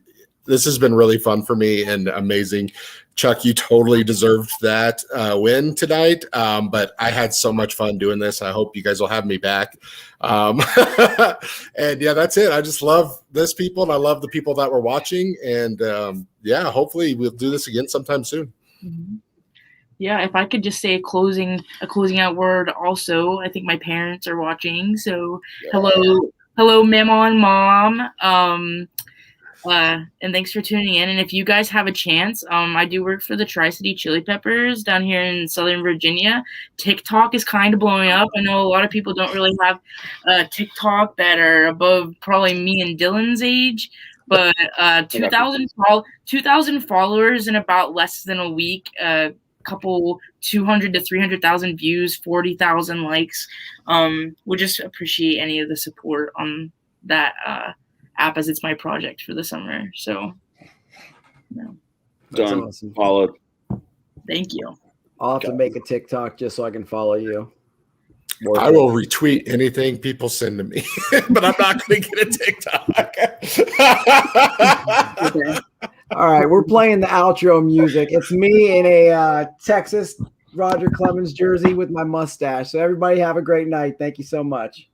this has been really fun for me and amazing Chuck, you totally deserved that win tonight. But I had so much fun doing this. I hope you guys will have me back. And yeah, that's it. I just love this people, and I love the people that were watching. And yeah, hopefully we'll do this again sometime soon. Mm-hmm. Yeah, if I could just say a closing out word also. I think my parents are watching. So hello, Mama and Mom. And thanks for tuning in. And if you guys have a chance, I do work for the Tri-City Chili Peppers down here in Southern Virginia. TikTok is kind of blowing up. I know a lot of people don't really have TikTok that are above probably me and Dylan's age, but 2,000 followers in about less than a week. Couple 200 to 300,000 views, 40,000 likes. Would just appreciate any of the support on that app, as it's my project for the summer. So done. Awesome. Followed. Thank you. I'll have to make a TikTok just so I can follow you. I will retweet anything people send to me, but I'm not going to get a TikTok. Okay. All right, we're playing the outro music. It's me in a Texas Roger Clemens jersey with my mustache. So everybody have a great night. Thank you so much.